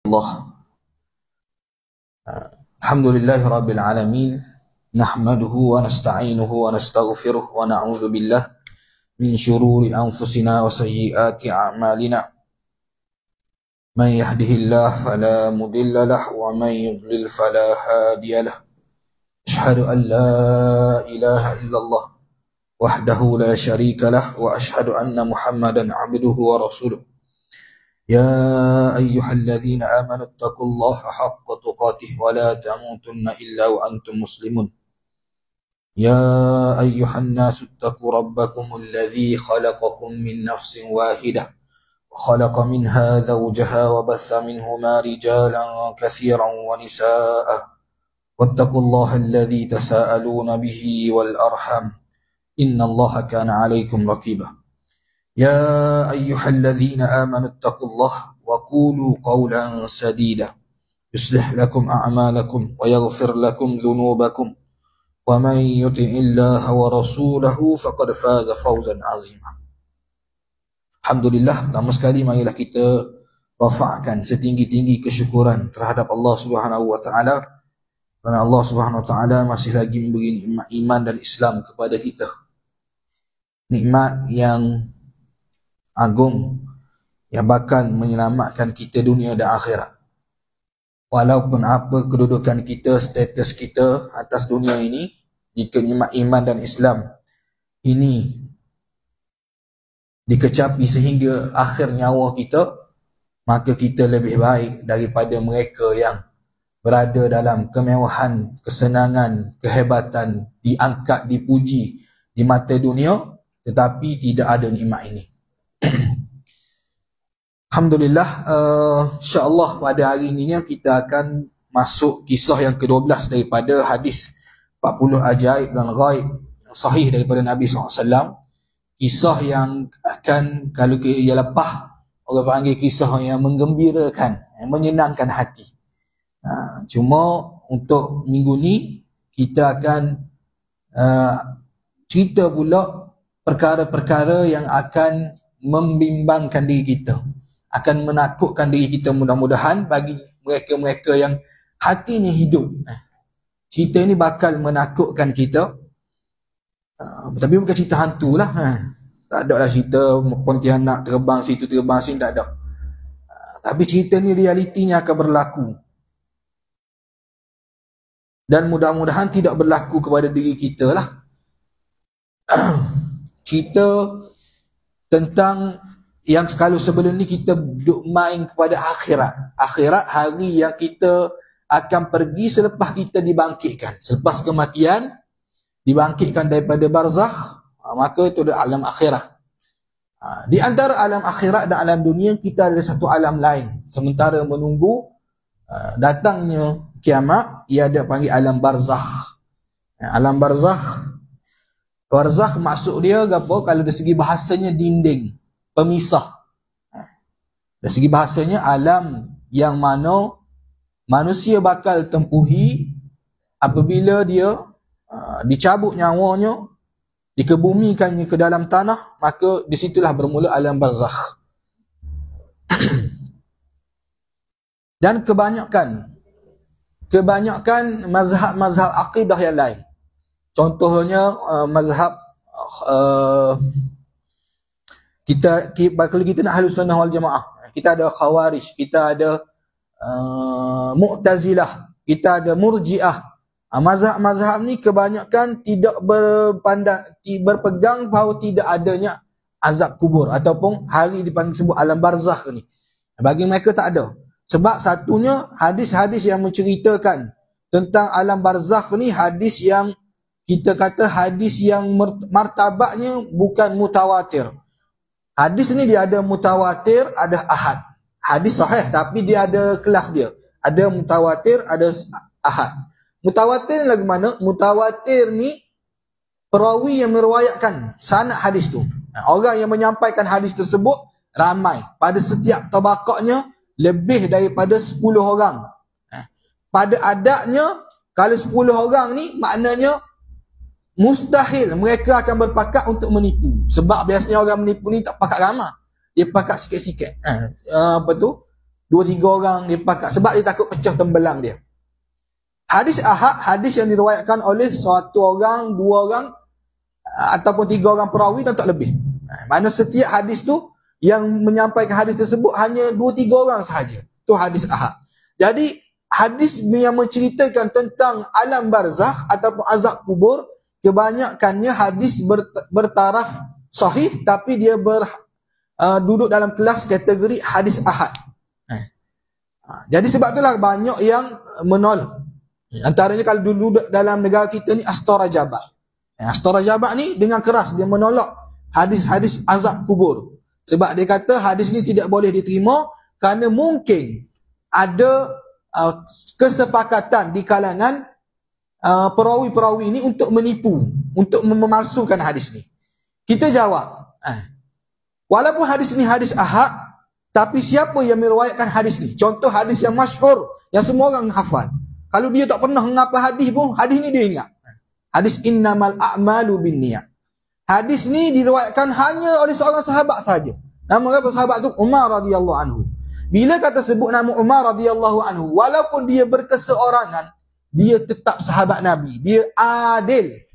Allah. Alhamdulillahi Rabbil Alamin. Nahmaduhu wa nasta'inuhu wa nastaghfiruh wa na'udhu billah min syururi anfusina wa sayyiati a'malina. Man yahdihillah fala mudilla lah wa man yudlil fala hadiya lah. Ashhadu an la ilaha illallah wahdahu la syarika lah wa ashhadu anna Muhammadan abduhu wa rasuluh. Ya ayyuhalladzina amanu taqullaha haqqa tuqatih wa la tamutunna illa wa antum muslimun. Ya ayyuhan nasu taqu rabbakumul ladzi khalaqakum min nafsin wahidah wa khalaqa minha zawjaha wa batha minhuma rijalan katsiran wa nisaa'a wattaqullaha alladzi tasaaluna bihi wal arham innallaha kana 'alaikum raqiba. Ya ayyuhalladzina amanu taqullaha wa qulu qawlan sadida yuslih lakum a'malakum wa yaghfir lakum dhunubakum wa man yuti'illaha wa rasulahu faqad faza fawzan 'azima. Alhamdulillah, pertama sekali marilah kita rafa'kan setinggi-tinggi kesyukuran terhadap Allah Subhanahu wa taala kerana Allah Subhanahu wa taala masih lagi memberi nikmat iman dan Islam kepada kita. Nikmat yang agung yang bakal menyelamatkan kita dunia dan akhirat. Walaupun apa kedudukan kita, status kita atas dunia ini, jika nikmat iman dan Islam ini dikecapi sehingga akhir nyawa kita, maka kita lebih baik daripada mereka yang berada dalam kemewahan, kesenangan, kehebatan, diangkat, dipuji di mata dunia, tetapi tidak ada nikmat ini. Alhamdulillah, insyaAllah pada hari ini kita akan masuk kisah yang ke-12 daripada hadis 40 ajaib dan ghaib yang sahih daripada Nabi SAW. Kisah yang akan, kalau ia lepah, orang panggil kisah yang menggembirakan, yang menyenangkan hati. Cuma untuk minggu ni kita akan cerita pula perkara-perkara yang akan membimbangkan diri kita, akan menakutkan diri kita mudah-mudahan bagi mereka-mereka yang hatinya hidup. Cerita ini bakal menakutkan kita, tapi bukan cerita hantu lah. Tak ada lah cerita Pontianak terbang situ terbang sini, tak ada. Tapi cerita ni realitinya akan berlaku, dan mudah-mudahan tidak berlaku kepada diri kita lah. Cerita tentang yang kalau sebelum ni kita duk main kepada akhirat. Akhirat, hari yang kita akan pergi selepas kita dibangkitkan. Selepas kematian, dibangkitkan daripada barzakh, maka itu adalah alam akhirat. Di antara alam akhirat dan alam dunia, kita ada satu alam lain. Sementara menunggu datangnya kiamat, ia ada panggil alam barzakh. Alam barzakh, barzakh maksud dia apa? Kalau dari segi bahasanya dinding pemisah. Dari segi bahasanya alam yang mana manusia bakal tempuhi apabila dia dicabut nyawanya, dikebumikannya ke dalam tanah, maka disitulah bermula alam barzakh. Dan kebanyakan mazhab akidah yang lain. Contohnya mazhab kalau kita nak Ahlus Sunnah wal Jamaah, kita ada Khawarij, kita ada Mu'tazilah, kita ada Murji'ah. Mazhab-mazhab ni kebanyakan tidak berpegang bahawa tidak adanya azab kubur ataupun hari dipanggil sebut alam barzakh ni. Bagi mereka tak ada. Sebab satunya hadis-hadis yang menceritakan tentang alam barzakh ni, hadis yang kita kata hadis yang martabatnya bukan mutawatir. Hadis ni dia ada mutawatir, ada ahad. Hadis sahih tapi dia ada kelas dia. Ada mutawatir, ada ahad. Mutawatir lagu mana? Mutawatir ni perawi yang meriwayatkan sanad hadis tu. Orang yang menyampaikan hadis tersebut ramai. Pada setiap tabaqahnya lebih daripada 10 orang. Pada adatnya, kalau 10 orang ni maknanya mustahil mereka akan berpakat untuk menipu. Sebab biasanya orang menipu ni tak pakat ramah. Dia pakat sikit-sikit. 2-3 orang dia pakat sebab dia takut pecah tembelang dia. Hadis ahad, hadis yang diriwayatkan oleh 1 orang, 2 orang ataupun 3 orang perawi dan tak lebih. Mana setiap hadis tu yang menyampaikan hadis tersebut hanya 2-3 orang sahaja. Tu hadis ahad. Jadi hadis yang menceritakan tentang alam barzakh ataupun azab kubur, kebanyakannya hadis bertaraf sahih, tapi dia duduk dalam kelas kategori hadis ahad. Jadi sebab itulah banyak yang menolak. Antaranya kalau dulu dalam negara kita ni Astorajabah. Astorajabah ni dengan keras dia menolak hadis-hadis azab kubur. Sebab dia kata hadis ni tidak boleh diterima kerana mungkin ada kesepakatan di kalangan perawi-perawi ni untuk menipu, untuk memalsukan hadis ni. Kita jawab, walaupun hadis ni hadis ahad, tapi siapa yang meriwayatkan hadis ni? Contoh hadis yang masyhur, yang semua orang hafal. Kalau dia tak pernah menghafal hadis pun, hadis ni dia ingat. Hadis innamal a'malu binniyat. Hadis ni diriwayatkan hanya oleh seorang sahabat saja. Nama apa sahabat tu? Umar radhiyallahu anhu. Bila kata sebut nama Umar radhiyallahu anhu, walaupun dia berkeseorangan, dia tetap sahabat Nabi. Dia adil.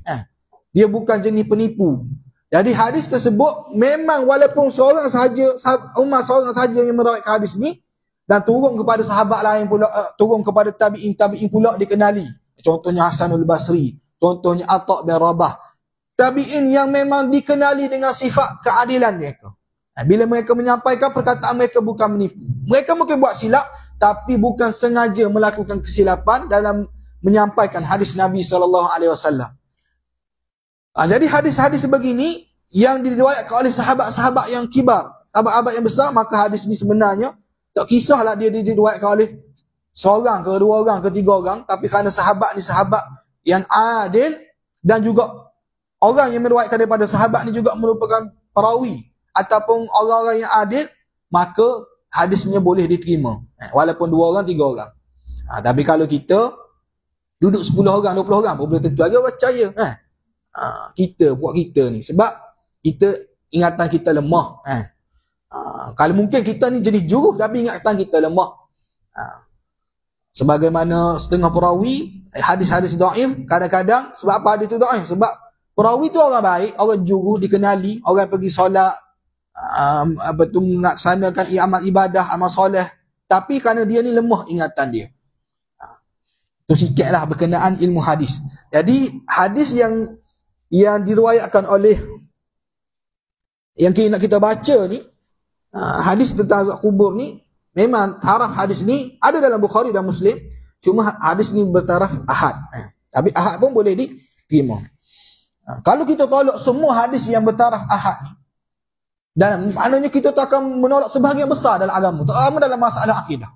Dia bukan jenis penipu. Jadi hadis tersebut memang walaupun seorang sahaja, Umar seorang sahaja yang meriwayatkan hadis ni, dan turun kepada sahabat lain pula, turun kepada tabi'in pula dikenali. Contohnya Hasanul Basri, contohnya Atha' bin Rabah. Tabi'in yang memang dikenali dengan sifat keadilan mereka. Bila mereka menyampaikan perkataan mereka bukan menipu. Mereka mungkin buat silap, tapi bukan sengaja melakukan kesilapan dalam menyampaikan hadis Nabi SAW. Jadi hadis-hadis sebegini yang diriwayatkan oleh sahabat-sahabat yang kibar, sahabat-sahabat yang besar, maka hadis ini sebenarnya tak kisahlah dia diriwayatkan oleh seorang ke 2 orang ke 3 orang, tapi kerana sahabat ni sahabat yang adil dan juga orang yang meriwayatkan daripada sahabat ni juga merupakan perawi ataupun orang-orang yang adil, maka hadisnya boleh diterima walaupun 2 orang 3 orang. Tapi kalau kita duduk 10 orang 20 orang pun belum tentu lagi orang percaya. Kita buat kita ni sebab kita ingatan kita lemah. Kalau mungkin kita ni jenis juruh tapi ingatan kita lemah. Sebagaimana setengah perawi hadis-hadis dhaif, kadang-kadang sebab apa hadis tu dhaif? Sebab perawi tu orang baik, orang juruh, dikenali, orang pergi solat, melaksanakan amal ibadah, amal soleh, tapi kerana dia ni lemah ingatan dia. Itu sikitlah berkenaan ilmu hadis. Jadi hadis yang diriwayatkan oleh yang nak kita baca ni, hadis tentang azab kubur ni, memang taraf hadis ni ada dalam Bukhari dan Muslim, cuma hadis ni bertaraf ahad. Tapi ahad pun boleh diterima. Kalau kita tolak semua hadis yang bertaraf ahad ni, dan maknanya kita tu akan menolak sebahagian besar dalam agama, terutama dalam masalah akidah.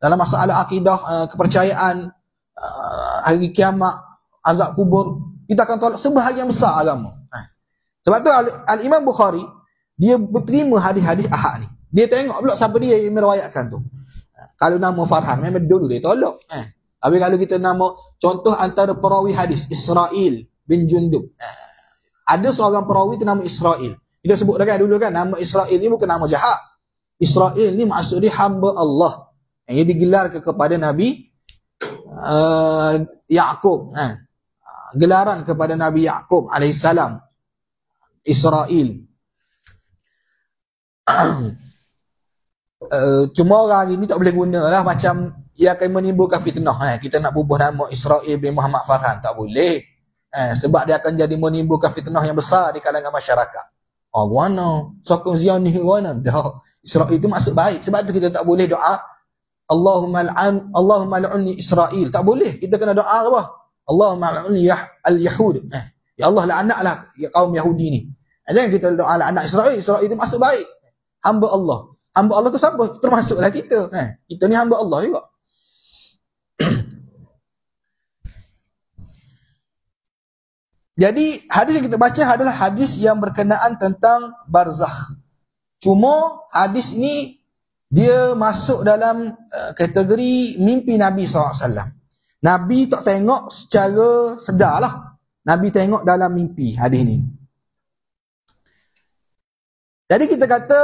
Dalam masalah akidah, kepercayaan hari kiamat, azab kubur, kita akan tolak sebahagian besar agama. Sebab tu Al-Imam Bukhari dia berterima hadis-hadis ahad ni. Dia tengok pula siapa dia yang meriwayatkan tu. Kalau nama Farhan memang dulu dia tolak. Tapi kalau kita nama contoh antara perawi hadis Israel bin Jundub. Ada seorang perawi tu nama Israel. Kita sebut dah kan dulu kan, nama Israel ni bukan nama jahat. Israel ni maksud dia hamba Allah. Yang digelar kepada Nabi Ya'qub. Gelaran kepada Nabi Ya'qub alaihissalam. Israel. Cuma orang hari ni tak boleh guna lah, macam ia akan menimbulkan fitnah. Kita nak bubuh nama Israel bin Muhammad Farhan, tak boleh. Sebab dia akan jadi menimbulkan fitnah yang besar di kalangan masyarakat. Mana sokong Zionis ke mana? Dah. Israel itu maksud baik. Sebab tu kita tak boleh doa Allahumma al'unni Israel. Tak boleh. Kita kena doa apa? Allahumma al'unni al-Yahud. Ya Allah laknatlah kaum Yahudi ni. Jangan kita doa laknat Israel. Israel itu maksud baik. Hamba Allah. Hamba Allah tu siapa? Termasuklah kita. Kita ni hamba Allah juga. Jadi hadis yang kita baca adalah hadis yang berkenaan tentang barzakh. Cuma hadis ni dia masuk dalam kategori mimpi Nabi SAW. Nabi tak tengok secara sedar lah. Nabi tengok dalam mimpi hadis ni. Jadi kita kata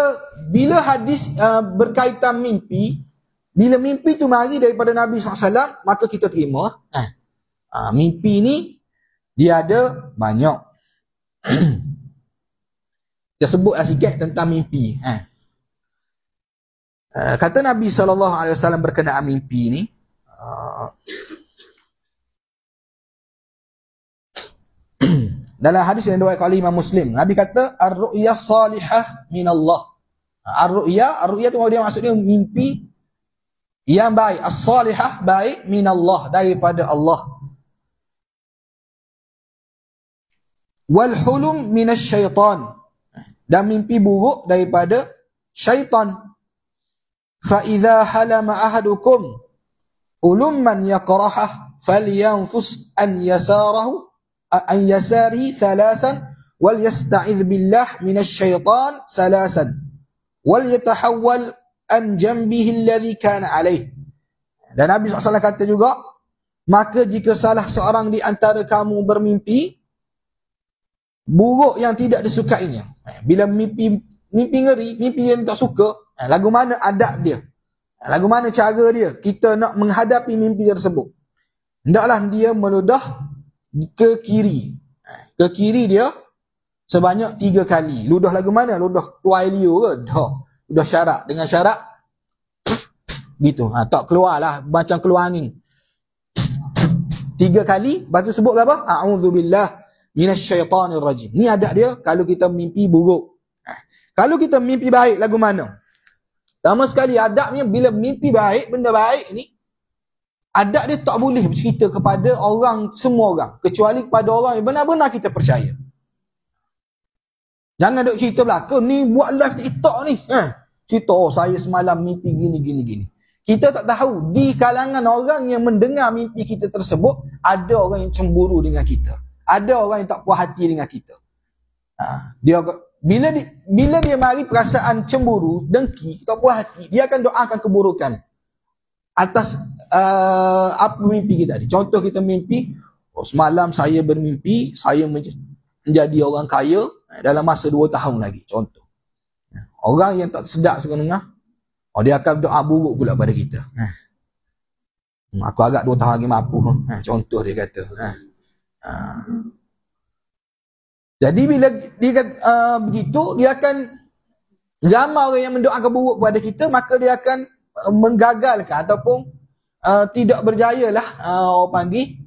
bila hadis berkaitan mimpi, Bila mimpi tu mari daripada Nabi SAW, maka kita terima. Mimpi ni dia ada banyak. Kita sebutlah sikit tentang mimpi. Kata Nabi SAW berkenaan mimpi ni, dalam hadis yang diriwayatkan oleh Imam Muslim, Nabi kata ar-ru'ya salihah minallah. Ar-ru'ya tu dia maksudnya mimpi yang baik. As-salihah baik minallah, daripada Allah. Wal hulum minasyaitan, dan mimpi buruk daripada syaitan. Fa idza halama ahadukum ulumman yaqrahah falyanfus an yasarihi thalasan wal yasta'idz billah minasyaitan thalasan wal yatahawwal an jambihi alladhi kana alaih. Dan Nabi SAW kata juga, maka jika salah seorang di antara kamu bermimpi buruk yang tidak disukainya, bila mimpi ngeri, mimpi yang tak suka, lagu mana adab dia, lagu mana cara dia kita nak menghadapi mimpi tersebut. Hendaklah dia meludah ke kiri. Ke kiri dia sebanyak 3 kali. Ludah lagu mana? Ludah keluar liur ke? Ludah syarak. Dengan syarak gitu. Tak keluar lah macam keluar angin. 3 kali. Lepas tu sebut apa? A'udzubillah minasyaitanir rajim. Ni adab dia kalau kita mimpi buruk. Kalau kita mimpi baik lagu mana? Sama sekali adabnya bila mimpi baik, benda baik ni, adab dia tak boleh bercerita kepada orang, semua orang, kecuali kepada orang yang benar-benar kita percaya. Jangan duk cerita belakang ni, buat live TikTok ni. Cerita, saya semalam mimpi gini. Kita tak tahu di kalangan orang yang mendengar mimpi kita tersebut, ada orang yang cemburu dengan kita. Ada orang yang tak puas hati dengan kita. Bila dia mari perasaan cemburu, dengki, tak puas hati, dia akan doakan keburukan atas apa mimpi kita tadi. Contoh kita mimpi, semalam saya bermimpi saya menjadi orang kaya dalam masa 2 tahun lagi. Contoh. Orang yang tak sedap suka dengar, dia akan doa buruk pula pada kita. Aku agak 2 tahun lagi mampu. Contoh dia kata. Jadi bila dia kata begitu, dia akan ramai orang yang mendoakan buruk kepada kita, maka dia akan menggagalkan ataupun tidak berjayalah orang panggil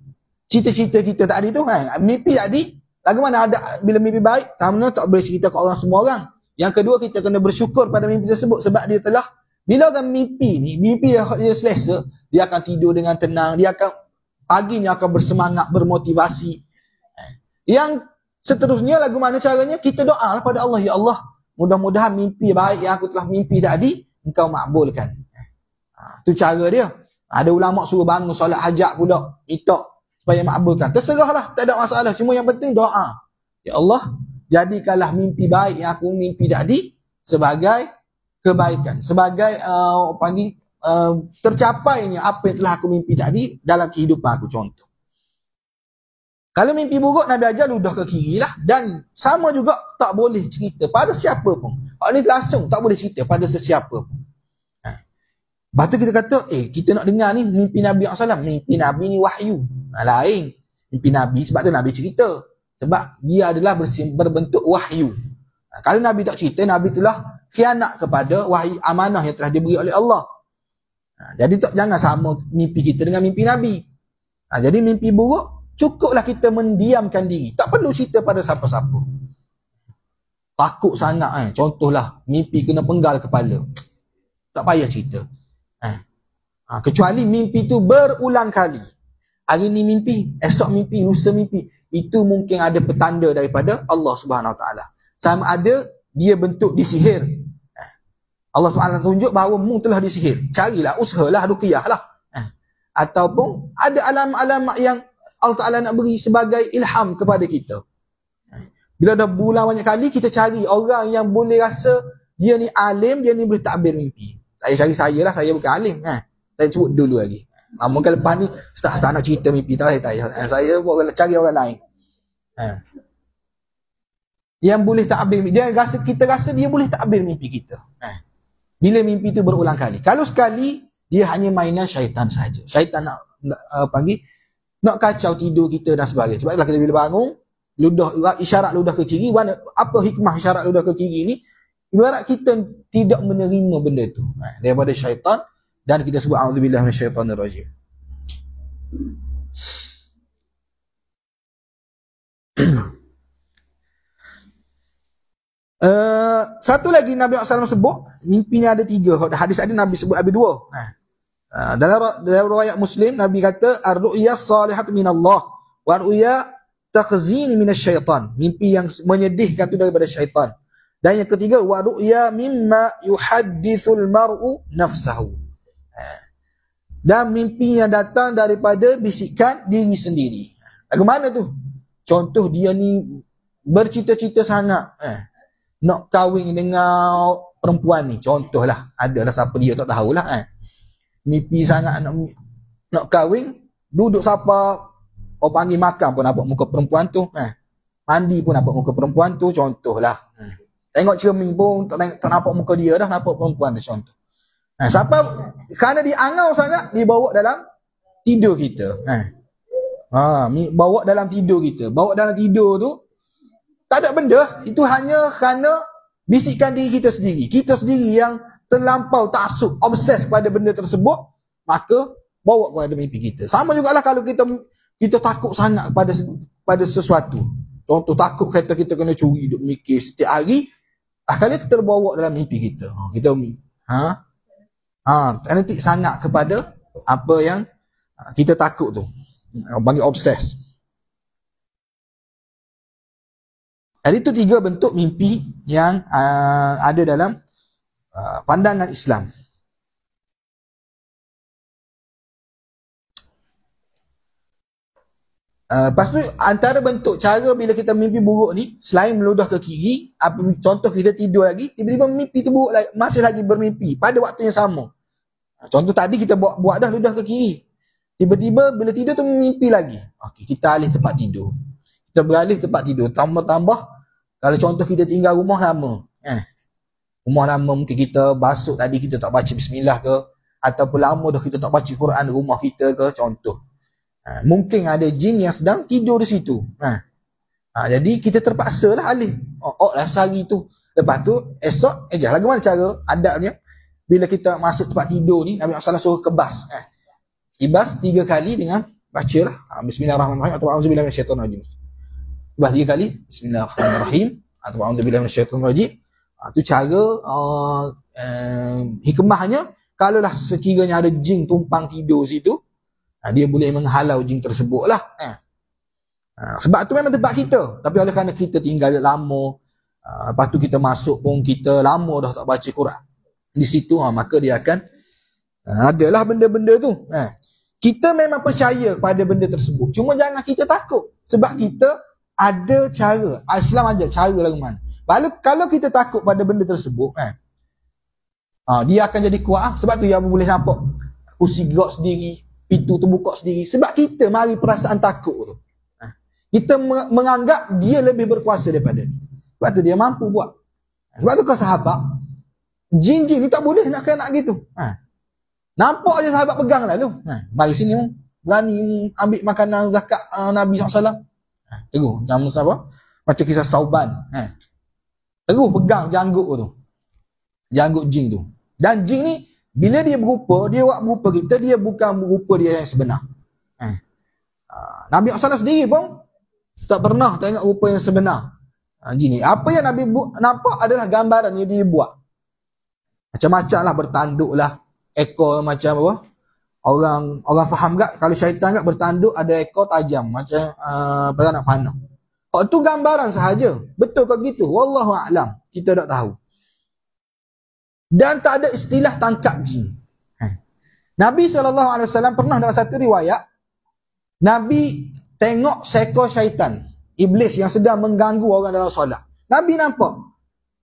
cita-cita kita tadi tu. Mimpi tadi, lagu mana ada bila mimpi baik, sama tak boleh cerita ke orang semua orang. Yang kedua, kita kena bersyukur pada mimpi tersebut sebab dia telah, bila orang mimpi ni, mimpi dia selesa, dia akan tidur dengan tenang, dia akan paginya akan bersemangat, bermotivasi. Yang seterusnya, lagu mana caranya? Kita doa pada Allah, ya Allah, mudah-mudahan mimpi baik yang aku telah mimpi tadi engkau makbulkan. Tu cara dia. Ada ulama suruh bangun solat hajat pula, minta supaya makbulkan. Terserahlah, tak ada masalah. Cuma yang penting doa. Ya Allah, jadikanlah mimpi baik yang aku mimpi tadi sebagai kebaikan, sebagai tercapainya apa yang telah aku mimpi tadi dalam kehidupan aku. Contoh, kalau mimpi buruk, Nabi ajar ludah ke kiri lah. Dan sama juga tak boleh cerita pada siapa pun. Hak ni langsung tak boleh cerita pada sesiapa pun. Lepas tu kita kata, kita nak dengar ni mimpi Nabi SAW. Mimpi Nabi ni wahyu. Lain. Mimpi Nabi, sebab tu Nabi cerita. Sebab dia adalah berbentuk wahyu. Kalau Nabi tak cerita, Nabi telah khianat kepada wahyu amanah yang telah diberi oleh Allah. Jadi jangan sama mimpi kita dengan mimpi Nabi. Jadi mimpi buruk, cukuplah kita mendiamkan diri. Tak perlu cerita pada siapa-siapa. Takut sangat. Contohlah, mimpi kena penggal kepala. Tak payah cerita. Kecuali mimpi tu berulang kali. Hari ni mimpi, esok mimpi, lusa mimpi. Itu mungkin ada petanda daripada Allah Subhanahu Wa Taala. Sama ada dia bentuk disihir. Allah Subhanahu tunjuk bahawa mu telah disihir. Carilah, usahalah, ruqyah lah. Ataupun ada alamat-alamat yang Allah Ta'ala nak beri sebagai ilham kepada kita. Bila dah berulang banyak kali, kita cari orang yang boleh rasa dia ni alim, dia ni boleh takbir mimpi. Saya cari saya lah, saya bukan alim. Saya sebut dulu lagi. Mungkin lepas ni, start nak cerita mimpi. Tak payah. Saya cari orang lain. Yang boleh takbir mimpi. Kita rasa dia boleh takbir mimpi kita. Bila mimpi tu berulang kali. Kalau sekali, Dia hanya mainan syaitan saja. Syaitan nak panggil, nak kacau tidur kita dan sebagainya. Sebab itulah kita bila bangun, isyarat ludah ke kiri. Apa hikmah isyarat ludah ke kiri ni? Ibarat kita tidak menerima benda tu daripada syaitan, dan kita sebut a'udzubillahi minasyaitonir rajim. Satu lagi Nabi SAW sebut, mimpinya ada 3. Hadis ada Nabi sebut ada 2. Dalam riwayat Muslim, Nabi kata ar-ru'ya salihatu minallah wa ar-ru'ya takhzini minasyaitan. Mimpi yang menyedihkan tu daripada syaitan. Dan yang ketiga, wa ru'ya mimma yuhaddithul mar'u nafsahu. Dan mimpi yang datang daripada bisikan diri sendiri. Bagaimana tu? Contoh dia ni bercita-cita sangat nak kahwin dengan perempuan ni. Contohlah, adalah siapa dia tak tahulah mimpi sangat nak kahwin, duduk siapa orang panggil makan pun nampak muka perempuan tu, mandi pun nampak muka perempuan tu, contohlah. Tengok cermin pun tak nampak muka dia dah, nampak perempuan tu, contoh. Siapa kerana dia angau sangat, dia bawa dalam tidur kita. Bawa dalam tidur kita. Bawa dalam tidur tu tak ada benda, itu hanya kerana bisikan diri kita sendiri. Kita sendiri yang terlampau taksub, obses kepada benda tersebut, maka bawa kepada mimpi kita. Sama jugalah kalau kita takut sangat pada sesuatu. Contoh, takut kata kita kena curi, duk mikir setiap hari, akhirnya kita terbawa dalam mimpi kita. Kita fanatik sangat kepada apa yang kita takut tu. Bagi obses. Jadi itu 3 bentuk mimpi yang ada dalam pandangan Islam. Lepas tu antara bentuk cara bila kita mimpi buruk ni, selain meludah ke kiri, contoh kita tidur lagi, tiba-tiba mimpi tu buruk lagi, masih lagi bermimpi pada waktu yang sama. Contoh tadi kita buat dah ludah ke kiri, tiba-tiba bila tidur tu mimpi lagi. Okey, kita alih tempat tidur. Kita beralih tempat tidur, tambah-tambah. Kalau contoh kita tinggal rumah lama, rumah lama mungkin kita basuh tadi kita tak baca bismillah ke, ataupun lama dah kita tak baca Quran rumah kita ke, contoh. Mungkin ada jin yang sedang tidur di situ. Jadi kita terpaksa lah alih. Lah sehari tu. Lepas tu esok, lagu mana cara adabnya? Bila kita masuk tempat tidur ni, Nabi SAW suruh kebas. Kibas 3 kali dengan baca lah bismillahirrahmanirrahim atau a'udzubillahi minasyaitonirrajim. Kebas 3 kali bismillahirrahmanirrahim atau a'udzubillahi minasyaitonirrajim. Itu cara hikmahnya, kalaulah sekiranya ada jin tumpang tidur situ, dia boleh menghalau jin tersebut lah. Sebab tu memang tempat kita. Tapi oleh kerana kita tinggal lama, lepas tu kita masuk pun kita lama dah tak baca Quran di situ, maka dia akan adalah benda-benda tu. Kita memang percaya pada benda tersebut. Cuma jangan kita takut. Sebab kita ada cara. Islam ajar cara lagu mana. Lalu kalau kita takut pada benda tersebut, dia akan jadi kuat. Sebab tu yang boleh nampak kursi gerak sendiri, pintu terbuka sendiri. Sebab kita mari perasaan takut tu. Kita menganggap dia lebih berkuasa daripada kita. Sebab tu dia mampu buat. Sebab tu kau sahabat, jin-jin ni tak boleh nak kena gitu. Nampak je sahabat pegang lalu. Mari sini berani ambil makanan zakat Nabi SAW. Teguh. Macam apa? Macam kisah Sauban. Teguh pegang janggut tu. Janggut jin tu. Dan jin ni, bila dia berupa, dia buat berupa kita, dia bukan berupa dia yang sebenar. Nabi SAW sendiri pun tak pernah tengok rupa yang sebenar. Jin ni. Apa yang Nabi nampak adalah gambaran yang dia buat. Macam-macam lah, bertanduk lah. Ekor macam apa? Orang faham tak? Kalau syaitan tak bertanduk ada ekor tajam. Macam beranak panah. Itu gambaran sahaja. Betul ke gitu? Wallahu a'lam. Kita tak tahu. Dan tak ada istilah tangkap jin. Nabi SAW pernah dalam satu riwayat, Nabi tengok seekor syaitan, iblis yang sedang mengganggu orang dalam solat. Nabi nampak.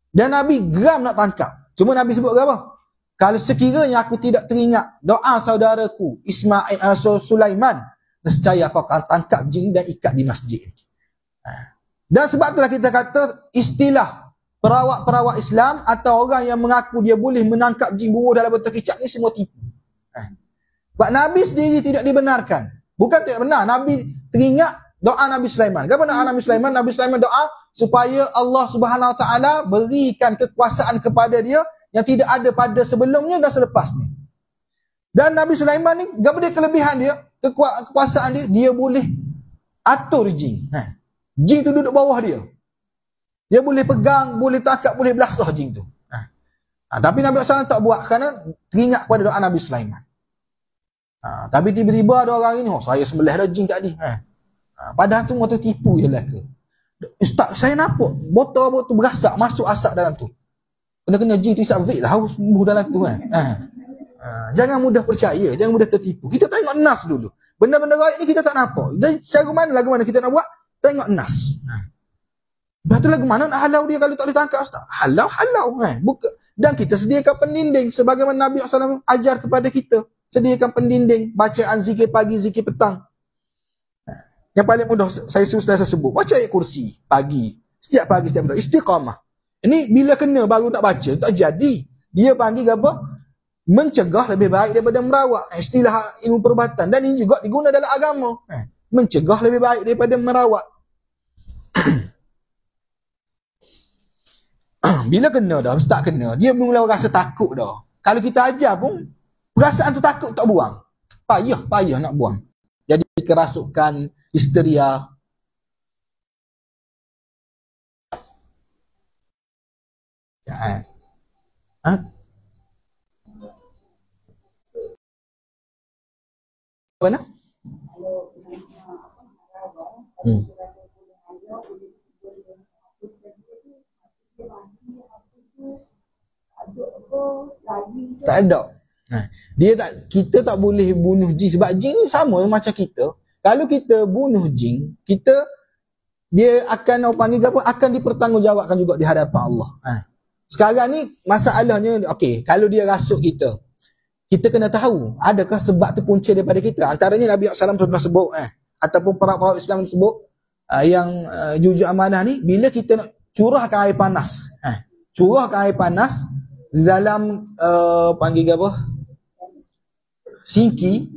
Dan Nabi geram nak tangkap. Cuma Nabi sebut apa? Kalau sekiranya aku tidak teringat doa saudaraku Ismail Sulaiman, nescaya aku akan tangkap jin dan ikat di masjid. Dan sebab itulah kita kata istilah perawat-perawat Islam atau orang yang mengaku dia boleh menangkap jin buruh dalam bentuk kicap ni semua tipu. Sebab Nabi sendiri tidak dibenarkan. Bukan tidak benar. Nabi teringat doa Nabi Sulaiman. Apa doa Nabi Sulaiman? Nabi Sulaiman doa supaya Allah Subhanahu Wa Taala berikan kekuasaan kepada dia yang tidak ada pada sebelumnya dan selepasnya. Dan Nabi Sulaiman ni, apa dia kelebihan dia? Kekuasaan dia, dia boleh atur jin. Jin tu duduk bawah dia. Dia boleh pegang, boleh tangkap, boleh belasah jin tu. Tapi Nabi SAW tak buat kerana teringat kepada doa Nabi Sulaiman. Tapi tiba-tiba ada orang ini, saya sembelih dah jin tadi. Padahal tu motor tipu je lah ke. Ustaz, saya nampak botol tu berasak, masuk asap dalam tu. Kena jin tu isap vape lah, harus sembuh dalam tu. Jangan mudah percaya, jangan mudah tertipu. Kita tengok nas dulu. Benda-benda gaib ni kita tak nampak. Dan cara mana, lagu mana kita nak buat? Tengok nas. Lepas tu lagu mana nak halau dia kalau tak boleh tangkap, Ustaz? Halau. Dan kita sediakan pendinding sebagaimana Nabi SAW ajar kepada kita. Sediakan pendinding, bacaan zikir pagi, zikir petang. Yang paling mudah saya sebut, baca ayat kursi pagi, setiap pagi, setiap petang, istiqamah. Ini bila kena baru nak baca, tak jadi. Dia panggil apa? Mencegah lebih baik daripada merawat. Istilah ilmu perubatan. Dan ini juga diguna dalam agama. Mencegah lebih baik daripada merawat. Bila kena dah, start kena, dia mula rasa takut dah. Kalau kita ajar pun, perasaan tu takut tak buang. Payah nak buang. Jadi kerasukan, histeria. Mana? Tak ada. Kita tak boleh bunuh jin sebab jin ni sama macam kita. Kalau kita bunuh jin, dia akan akan dipertanggungjawabkan juga di hadapan Allah. Sekarang ni masalahnya, okey, kalau dia rasuk kita kena tahu adakah sebab tu punca daripada kita. Antaranya Nabi SAW pernah sebut ataupun para Islam sebut yang jujur amanah ni, bila kita nak curahkan air panas, curahkan air panas di dalam panggil apa, singki,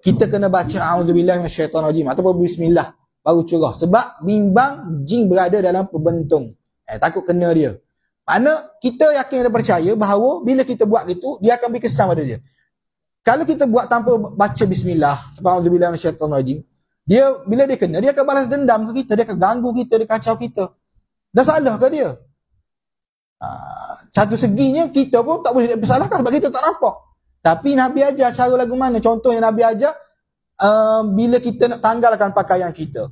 kita kena baca a'udzubillahi minasyaitonirrajim ataupun bismillah baru curah, sebab bimbang jin berada dalam pembentung, takut kena dia. Makna kita yakin dan percaya bahawa bila kita buat gitu, dia akan beri kesan pada dia. Kalau kita buat tanpa baca bismillah, a'udzubillahi minasyaitonirrajim, dia bila dia kena, dia akan balas dendam ke kita, dia akan ganggu kita, dia kacau kita. Dah salah ke dia? Satu seginya kita pun tak boleh bersalahkan sebab kita tak nampak. Tapi Nabi ajar cara lagu mana? Contohnya Nabi ajar bila kita nak tanggalkan pakaian kita,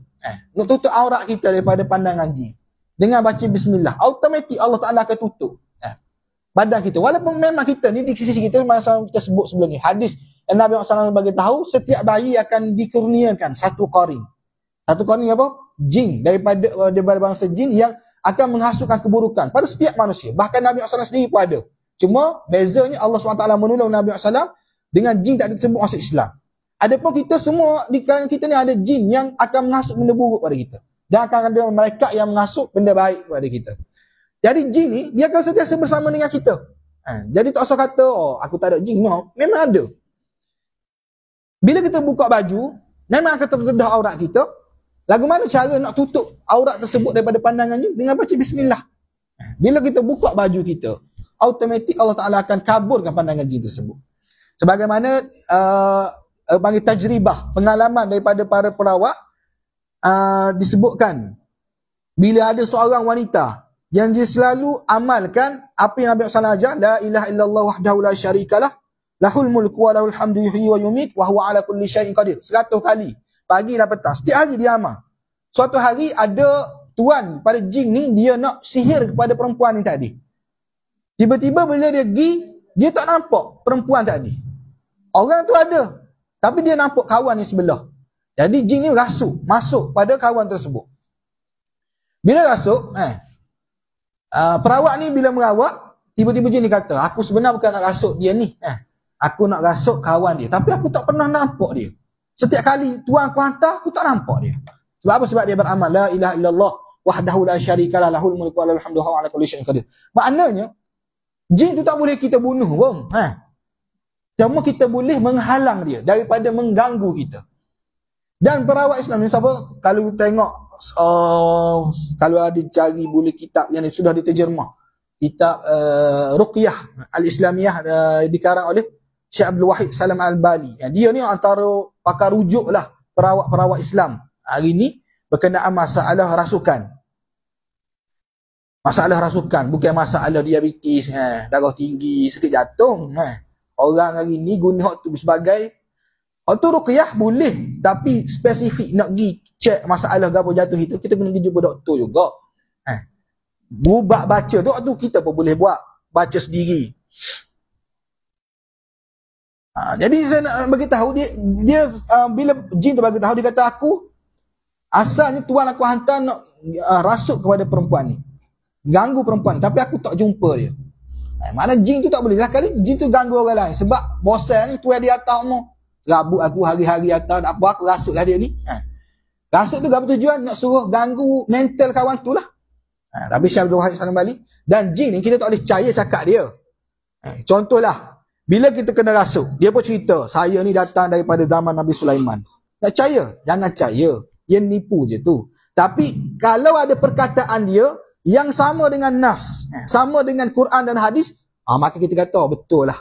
nak tutup aurat kita daripada pandangan jin, dengan baca bismillah, automatik Allah Ta'ala akan tutup badan kita. Walaupun memang kita ni di sisi kita, macam kita sebut sebelum ni, hadis yang Nabi SAW bagi tahu, setiap bayi akan dikurniakan satu qarin. Satu qarin apa? Jin, daripada bangsa jin yang akan menghasutkan keburukan pada setiap manusia. Bahkan Nabi SAW sendiri pun ada. Cuma bezanya Allah SWT menolong Nabi SAW dengan jin tak disebut masuk Islam. Adapun kita semua, di kalangan kita ni ada jin yang akan menghasut benda buruk pada kita. Dan akan ada malaikat yang menghasut benda baik pada kita. Jadi jin ni, dia akan sentiasa bersama dengan kita. Jadi tak usah kata, aku tak ada jin. No, memang ada. Bila kita buka baju, memang akan terdedah aurat kita. Lagu mana cara nak tutup aurat tersebut daripada pandangan jin? Dengan baca bismillah. Bila kita buka baju kita, automatik Allah Ta'ala akan kaburkan pandangan jin tersebut. Sebagaimana panggil tajribah, pengalaman daripada para perawat, disebutkan bila ada seorang wanita yang dia selalu amalkan apa yang Nabi SAW ajar, la ilaha illallah wahdahu la syarikalah, lahul mulku wa lahul hamdu yuhyi wa yumit wa huwa ala kulli syai'in qadir, 100 kali pagi dan petang. Setiap hari dia amal. Suatu hari ada tuan pada jin ni, dia nak sihir kepada perempuan ni tadi. Tiba-tiba bila dia pergi, dia tak nampak perempuan tadi. Orang tu ada, tapi dia nampak kawan ni sebelah. Jadi jin ni rasuk, masuk pada kawan tersebut. Bila rasuk, perawat ni bila merawat, tiba-tiba jin ni kata, aku sebenarnya bukan nak rasuk dia ni. Aku nak rasuk kawan dia, tapi aku tak pernah nampak dia. Setiap kali tuan aku hantar, aku tak nampak dia. Sebab apa? Sebab dia beramal, la ilaha illallah wahdahu la syarikalah, lahul mulku wa lahul hamdu wa ala kulli syai'in qadir. Maknanya, jin tu tak boleh kita bunuh pun. Cuma kita boleh menghalang dia daripada mengganggu kita. Dan perawat Islam ni siapa? Kalau tengok kalau ada cari boleh kitab yang sudah diterjemah, kitab Ruqyah Al-Islamiyah dikarang oleh Syekh Abdul Wahid Salam Al-Bali. Dia ni antara pakar rujuk lah perawat-perawat Islam hari ni berkenaan masalah rasukan. Masalah rasukan, bukan masalah diabetes, darah tinggi, sakit jantung. Orang hari ni guna hak tu sebagai hak tu ruqyah boleh, tapi spesifik nak pergi cek masalah gapo jatuh itu, kita kena pergi jumpa doktor juga. Buat baca tu kita pun boleh buat, baca sendiri. Jadi saya nak bagi tahu dia bila jin tu bagi tahu, dia kata aku asalnya tuan aku hantar nak rasuk kepada perempuan ni, ganggu perempuan, tapi aku tak jumpa dia. Mana jin tu tak boleh lah kali jin tu ganggu orang lain, sebab bosan ni tuan dia atas mu rabut aku hari-hari atas apa, aku rasuklah dia ni. Rasuk tu apa tujuan? Nak suruh ganggu mental kawan tu lah. Tapi Syekh Abdul Wahid Salam Bali, dan jin ni kita tak boleh percaya cakap dia. Contohlah bila kita kena rasuk, dia pun cerita saya ni datang daripada zaman Nabi Sulaiman. Tak percaya? Jangan percaya, dia nipu je tu. Tapi kalau ada perkataan dia yang sama dengan nas, sama dengan Quran dan hadis, maka kita kata betul lah.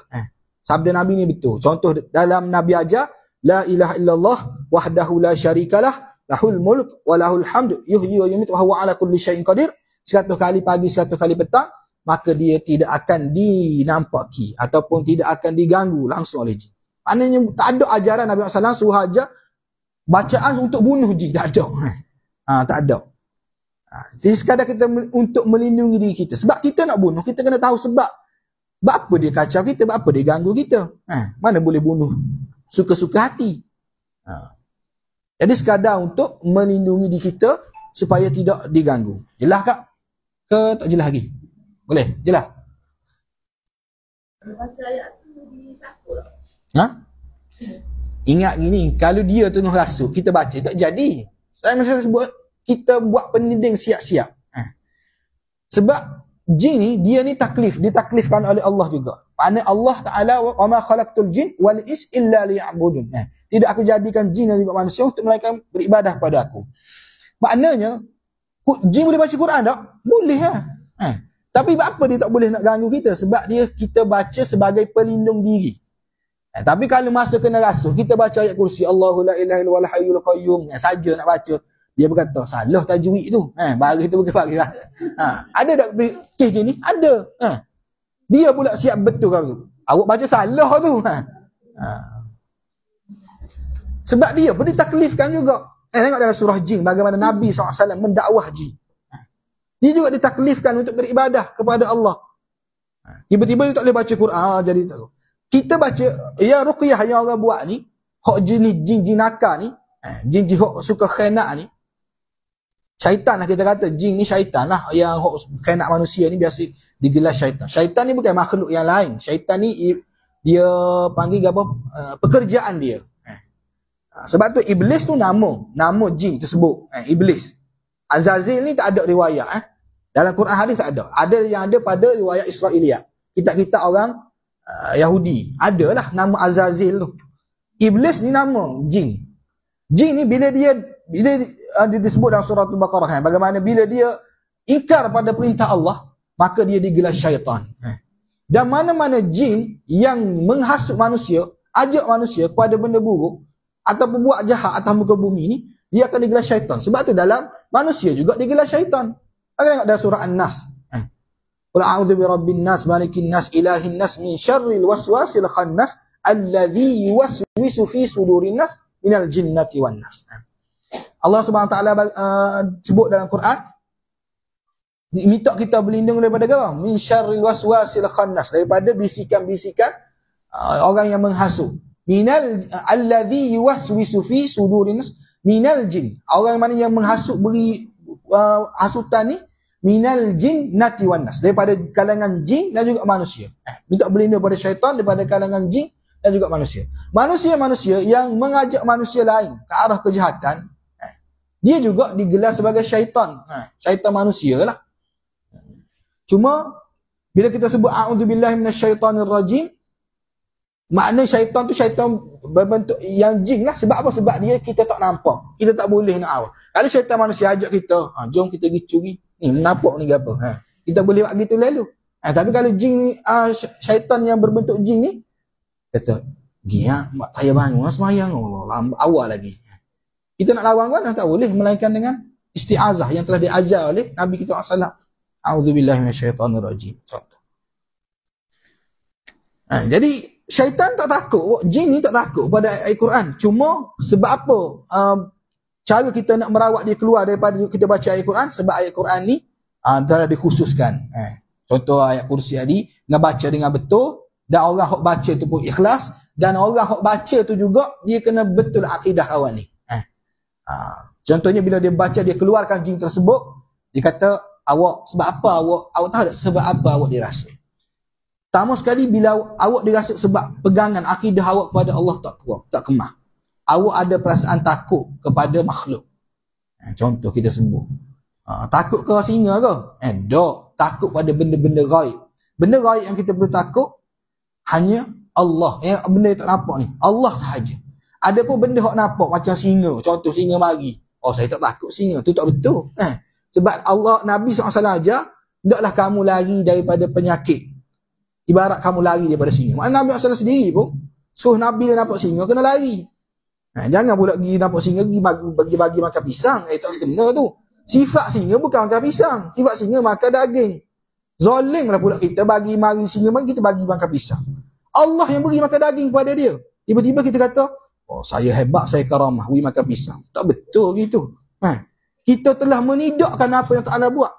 Sabda Nabi ni betul. Contoh dalam Nabi ajar, la ilaha illallah wahdahu la syarikalah lahul mulk wa lahul hamd yuhyi wa yumiitu wa huwa ala kulli syai'in qadir. 100 kali pagi, 100 kali petang, maka dia tidak akan dinampaki ataupun tidak akan diganggu langsung oleh jin. Maknanya tak ada ajaran Nabi SAW suruh ajar bacaan untuk bunuh jin, tak ada. Tak ada. Jadi sekadar kita untuk melindungi diri kita. Sebab kita nak bunuh, kita kena tahu sebab. Sebab apa dia kacau kita, sebab apa dia ganggu kita. Mana boleh bunuh suka-suka hati. Jadi sekadar untuk melindungi diri kita supaya tidak diganggu. Jelas tak? Ke tak jelas lagi? Boleh? Jelas? Baca ayat tu ditakut. Ingat gini, kalau dia tengah rasuk, kita baca, tak jadi. Saya mesti sebut, kita buat peniding siap-siap. Sebab jin ni, dia ni taklif, ditaklifkan oleh Allah juga. Maknanya Allah Ta'ala, wa ma khalaqtul jin wal is illa liya'budun. Tidak aku jadikan jin dan juga manusia untuk mereka beribadah pada aku. Maknanya, jin boleh baca Quran tak? Boleh lah. Tapi apa dia tak boleh nak ganggu kita? Sebab dia kita baca sebagai pelindung diri. Tapi kalau masa kena rasuh, kita baca ayat kursi, Allahu la ilaha illallah hayyul qayyum, saja nak baca. Dia berkata, salah tajwid tu. Baris tu bukan baris lah. Ada tak kes gini? Ada. Dia pula siap betul kalau tu. Awak baca salah tu. Sebab dia pun ditaklifkan juga. Tengok dalam surah jin, bagaimana Nabi SAW mendakwah jin. Dia juga ditaklifkan untuk beribadah kepada Allah. Tiba-tiba dia tak boleh baca Quran, jadi tak. Kita baca, yang ruqyah yang orang buat ni, hak jin nakal ni, jin hak suka khianat ni, syaitan lah kita kata, jin ni syaitan lah, yang hak khianat manusia ni biasa digelar syaitan. Syaitan ni bukan makhluk yang lain. Syaitan ni dia panggil apa? Pekerjaan dia. Sebab tu iblis tu nama jin tersebut, iblis. Azazil ni tak ada riwayat. Dalam Quran hadis tak ada. Ada yang ada pada riwayat Israiliyat. Kitab-kitab orang Yahudi. Adalah nama Azazil tu. Iblis ni nama jin. Jin ni bila dia disebut dalam surah Al-Baqarah kan, bagaimana bila dia ingkar pada perintah Allah, maka dia digelar syaitan. Dan mana-mana jin yang menghasut manusia, ajak manusia kepada benda buruk ataupun buat jahat atas muka bumi ni, dia akan digelar syaitan. Sebab tu dalam manusia juga digelar syaitan. Kita tengok dalam surah An-Nas. Qul a'udzu birabbin nas, malikin nas, ilahin nas, min syarril waswasil khannas, alladzi yuwaswisu fi sudurin nas minal jinnati wan nas. Allah Subhanahu wa taala sebut dalam Quran, minta kita berlindung daripada apa? Min syarril waswasil khannas, daripada bisikan-bisikan orang yang menghasut. Minal alladzi yuwaswisu fi sudurin nas minal jin. Orang mana yang menghasut beri hasutan ni, minal jin nati wan nas, daripada kalangan jin dan juga manusia. Minta berlindung pada syaitan daripada kalangan jin dan juga manusia. Manusia-manusia yang mengajak manusia lain ke arah kejahatan, dia juga digelar sebagai syaitan. Syaitan manusia lah. Cuma bila kita sebut a'udzubillahi minasyaitonirrajim, Makna syaitan tu syaitan berbentuk yang jin lah. Sebab apa? Sebab dia kita tak nampak. Kita tak boleh nak awal. Kalau syaitan manusia ajak kita, jom kita pergi curi. Ni menampak ni ke apa? Kita boleh buat gitu lalu. Tapi kalau jin ni, syaitan yang berbentuk jin ni, kata, pergi mak saya bangun, semayang. Awal lagi. Kita nak lawan mana? Tak boleh. Melainkan dengan isti'azah yang telah diajar oleh Nabi kita SAW. A'udzubillahi minasyaitanirrajim. Contoh. Jadi syaitan tak takut, jin ni tak takut pada ayat Quran. Cuma sebab apa cara kita nak merawat dia keluar daripada kita baca ayat Quran? Sebab ayat Quran ni telah dikhususkan. Contoh ayat kursi tadi, nak baca dengan betul, dan orang hok baca tu pun ikhlas, dan orang hok baca tu juga dia kena betul akidah awal ni. Contohnya bila dia baca, dia keluarkan jin tersebut, dia kata, awak sebab apa awak tahu tak sebab apa awak dirasa? Pertama sekali, bila awak dirasa sebab pegangan akidah awak kepada Allah tak kuat, tak kemah. Awak ada perasaan takut kepada makhluk. Contoh kita sebut. Takut ke singa ke? Tak. Takut pada benda-benda gaib. Benda gaib yang kita perlu takut hanya Allah. Benda yang tak nampak ni, Allah sahaja. Ada pun benda yang nampak macam singa. Contoh singa mari. Saya tak takut singa. Tu tak betul. Sebab Allah, Nabi SAW ajar, hendaklah kamu lari daripada penyakit. Ibarat kamu lari daripada singa. Maknanya Nabi SAW sendiri pun suruh Nabi dia nampak singa kena lari. Jangan pula pergi nampak singa bagi makan pisang. Tak kena tu. Sifat singa bukan makan pisang. Sifat singa makan daging. Zalim lah pula kita bagi mari singa mari kita bagi makan pisang. Allah yang beri makan daging kepada dia. Tiba-tiba kita kata, saya hebat, saya karamah, beri makan pisang. Tak betul gitu. Kita telah menidakkan apa yang Ta'ala buat.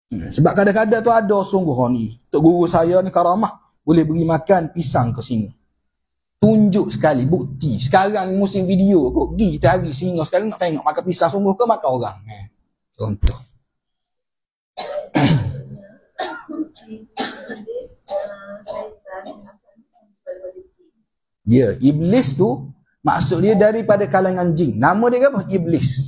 Sebab kadang-kadang tu ada sungguh ni, tok guru saya ni karamah, boleh beri makan pisang ke singa. Tunjuk sekali bukti. Sekarang ni musim video kok pergi kita hari singa sekali nak tengok makan pisang sungguh ke makan orang. Contoh. Ya, iblis tu maksud dia daripada kalangan jin. Nama dia apa? Iblis.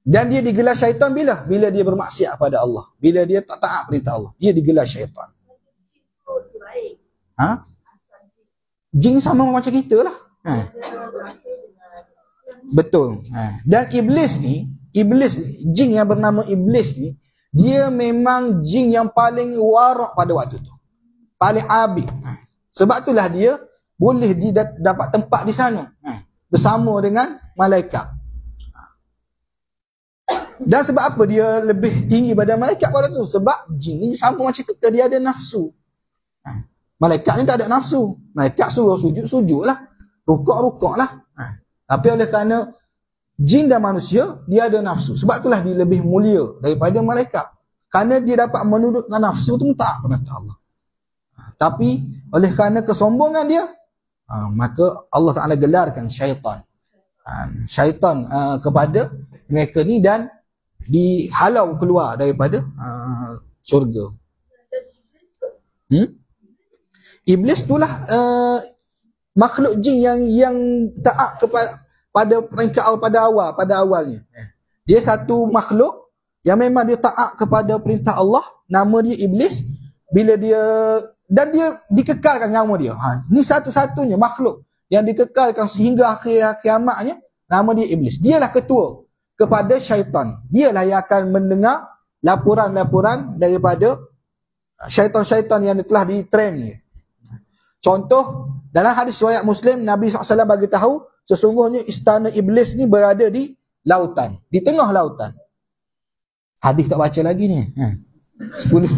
Dan dia digelar syaitan bila? Bila dia bermaksiat pada Allah. Bila dia tak taat perintah Allah. Dia digelar syaitan. Jin sama macam kita lah. Betul. Dan iblis ni, jin yang bernama iblis ni, dia memang jin yang paling warak pada waktu tu. Paling abid. Sebab itulah dia boleh dapat tempat di sana. Bersama dengan malaikat. Dan sebab apa dia lebih tinggi pada malaikat pada tu? Sebab jin ni sama macam kita, dia ada nafsu. Malaikat ni tak ada nafsu. Malaikat suruh sujud lah. Rukuk lah. Tapi oleh kerana jin dan manusia, dia ada nafsu. Sebab itulah dia lebih mulia daripada malaikat. Kerana dia dapat menundukkan nafsu tu tak perintah Allah. Tapi oleh kerana kesombongan dia, maka Allah Ta'ala gelarkan syaitan. Syaitan kepada mereka ni dan dihalau keluar daripada syurga. Iblis itulah makhluk jin yang taat pada peringkat pada awalnya. Dia satu makhluk yang memang dia taat kepada perintah Allah. Nama dia iblis. Bila dia dan dia dikekalkan nyawa dia. Ni satu-satunya makhluk yang dikekalkan sehingga akhir kiamatnya. Nama dia iblis. Dialah ketua kepada syaitan. Dialah yang akan mendengar laporan-laporan daripada syaitan-syaitan yang telah ditrain ni. Contoh, dalam hadis riwayat Muslim, Nabi SAW bagi tahu sesungguhnya istana iblis ni berada di lautan, di tengah lautan. Hadis tak baca lagi ni. 10.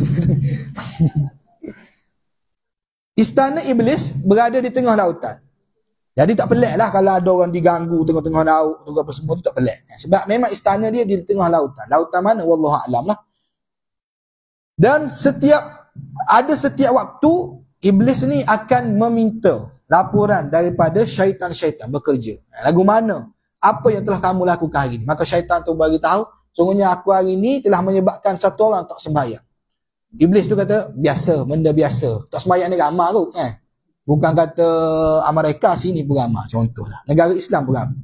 Istana iblis berada di tengah lautan. Jadi tak pelik lah kalau ada orang diganggu tengah-tengah laut, tengah apa semua tu tak pelik. Sebab memang istana dia di tengah lautan. Lautan mana? Wallahu'alam lah. Dan setiap waktu, iblis ni akan meminta laporan daripada syaitan-syaitan bekerja. Lagu mana? Apa yang telah kamu lakukan hari ni? Maka syaitan tu bagi tahu, sungguhnya aku hari ni telah menyebabkan satu orang tak sembahyang. Iblis tu kata, biasa, benda biasa. Tak sembahyang ni ramah tu. Bukan kata Amerika sini beramal. Contohlah. Negara Islam beramal.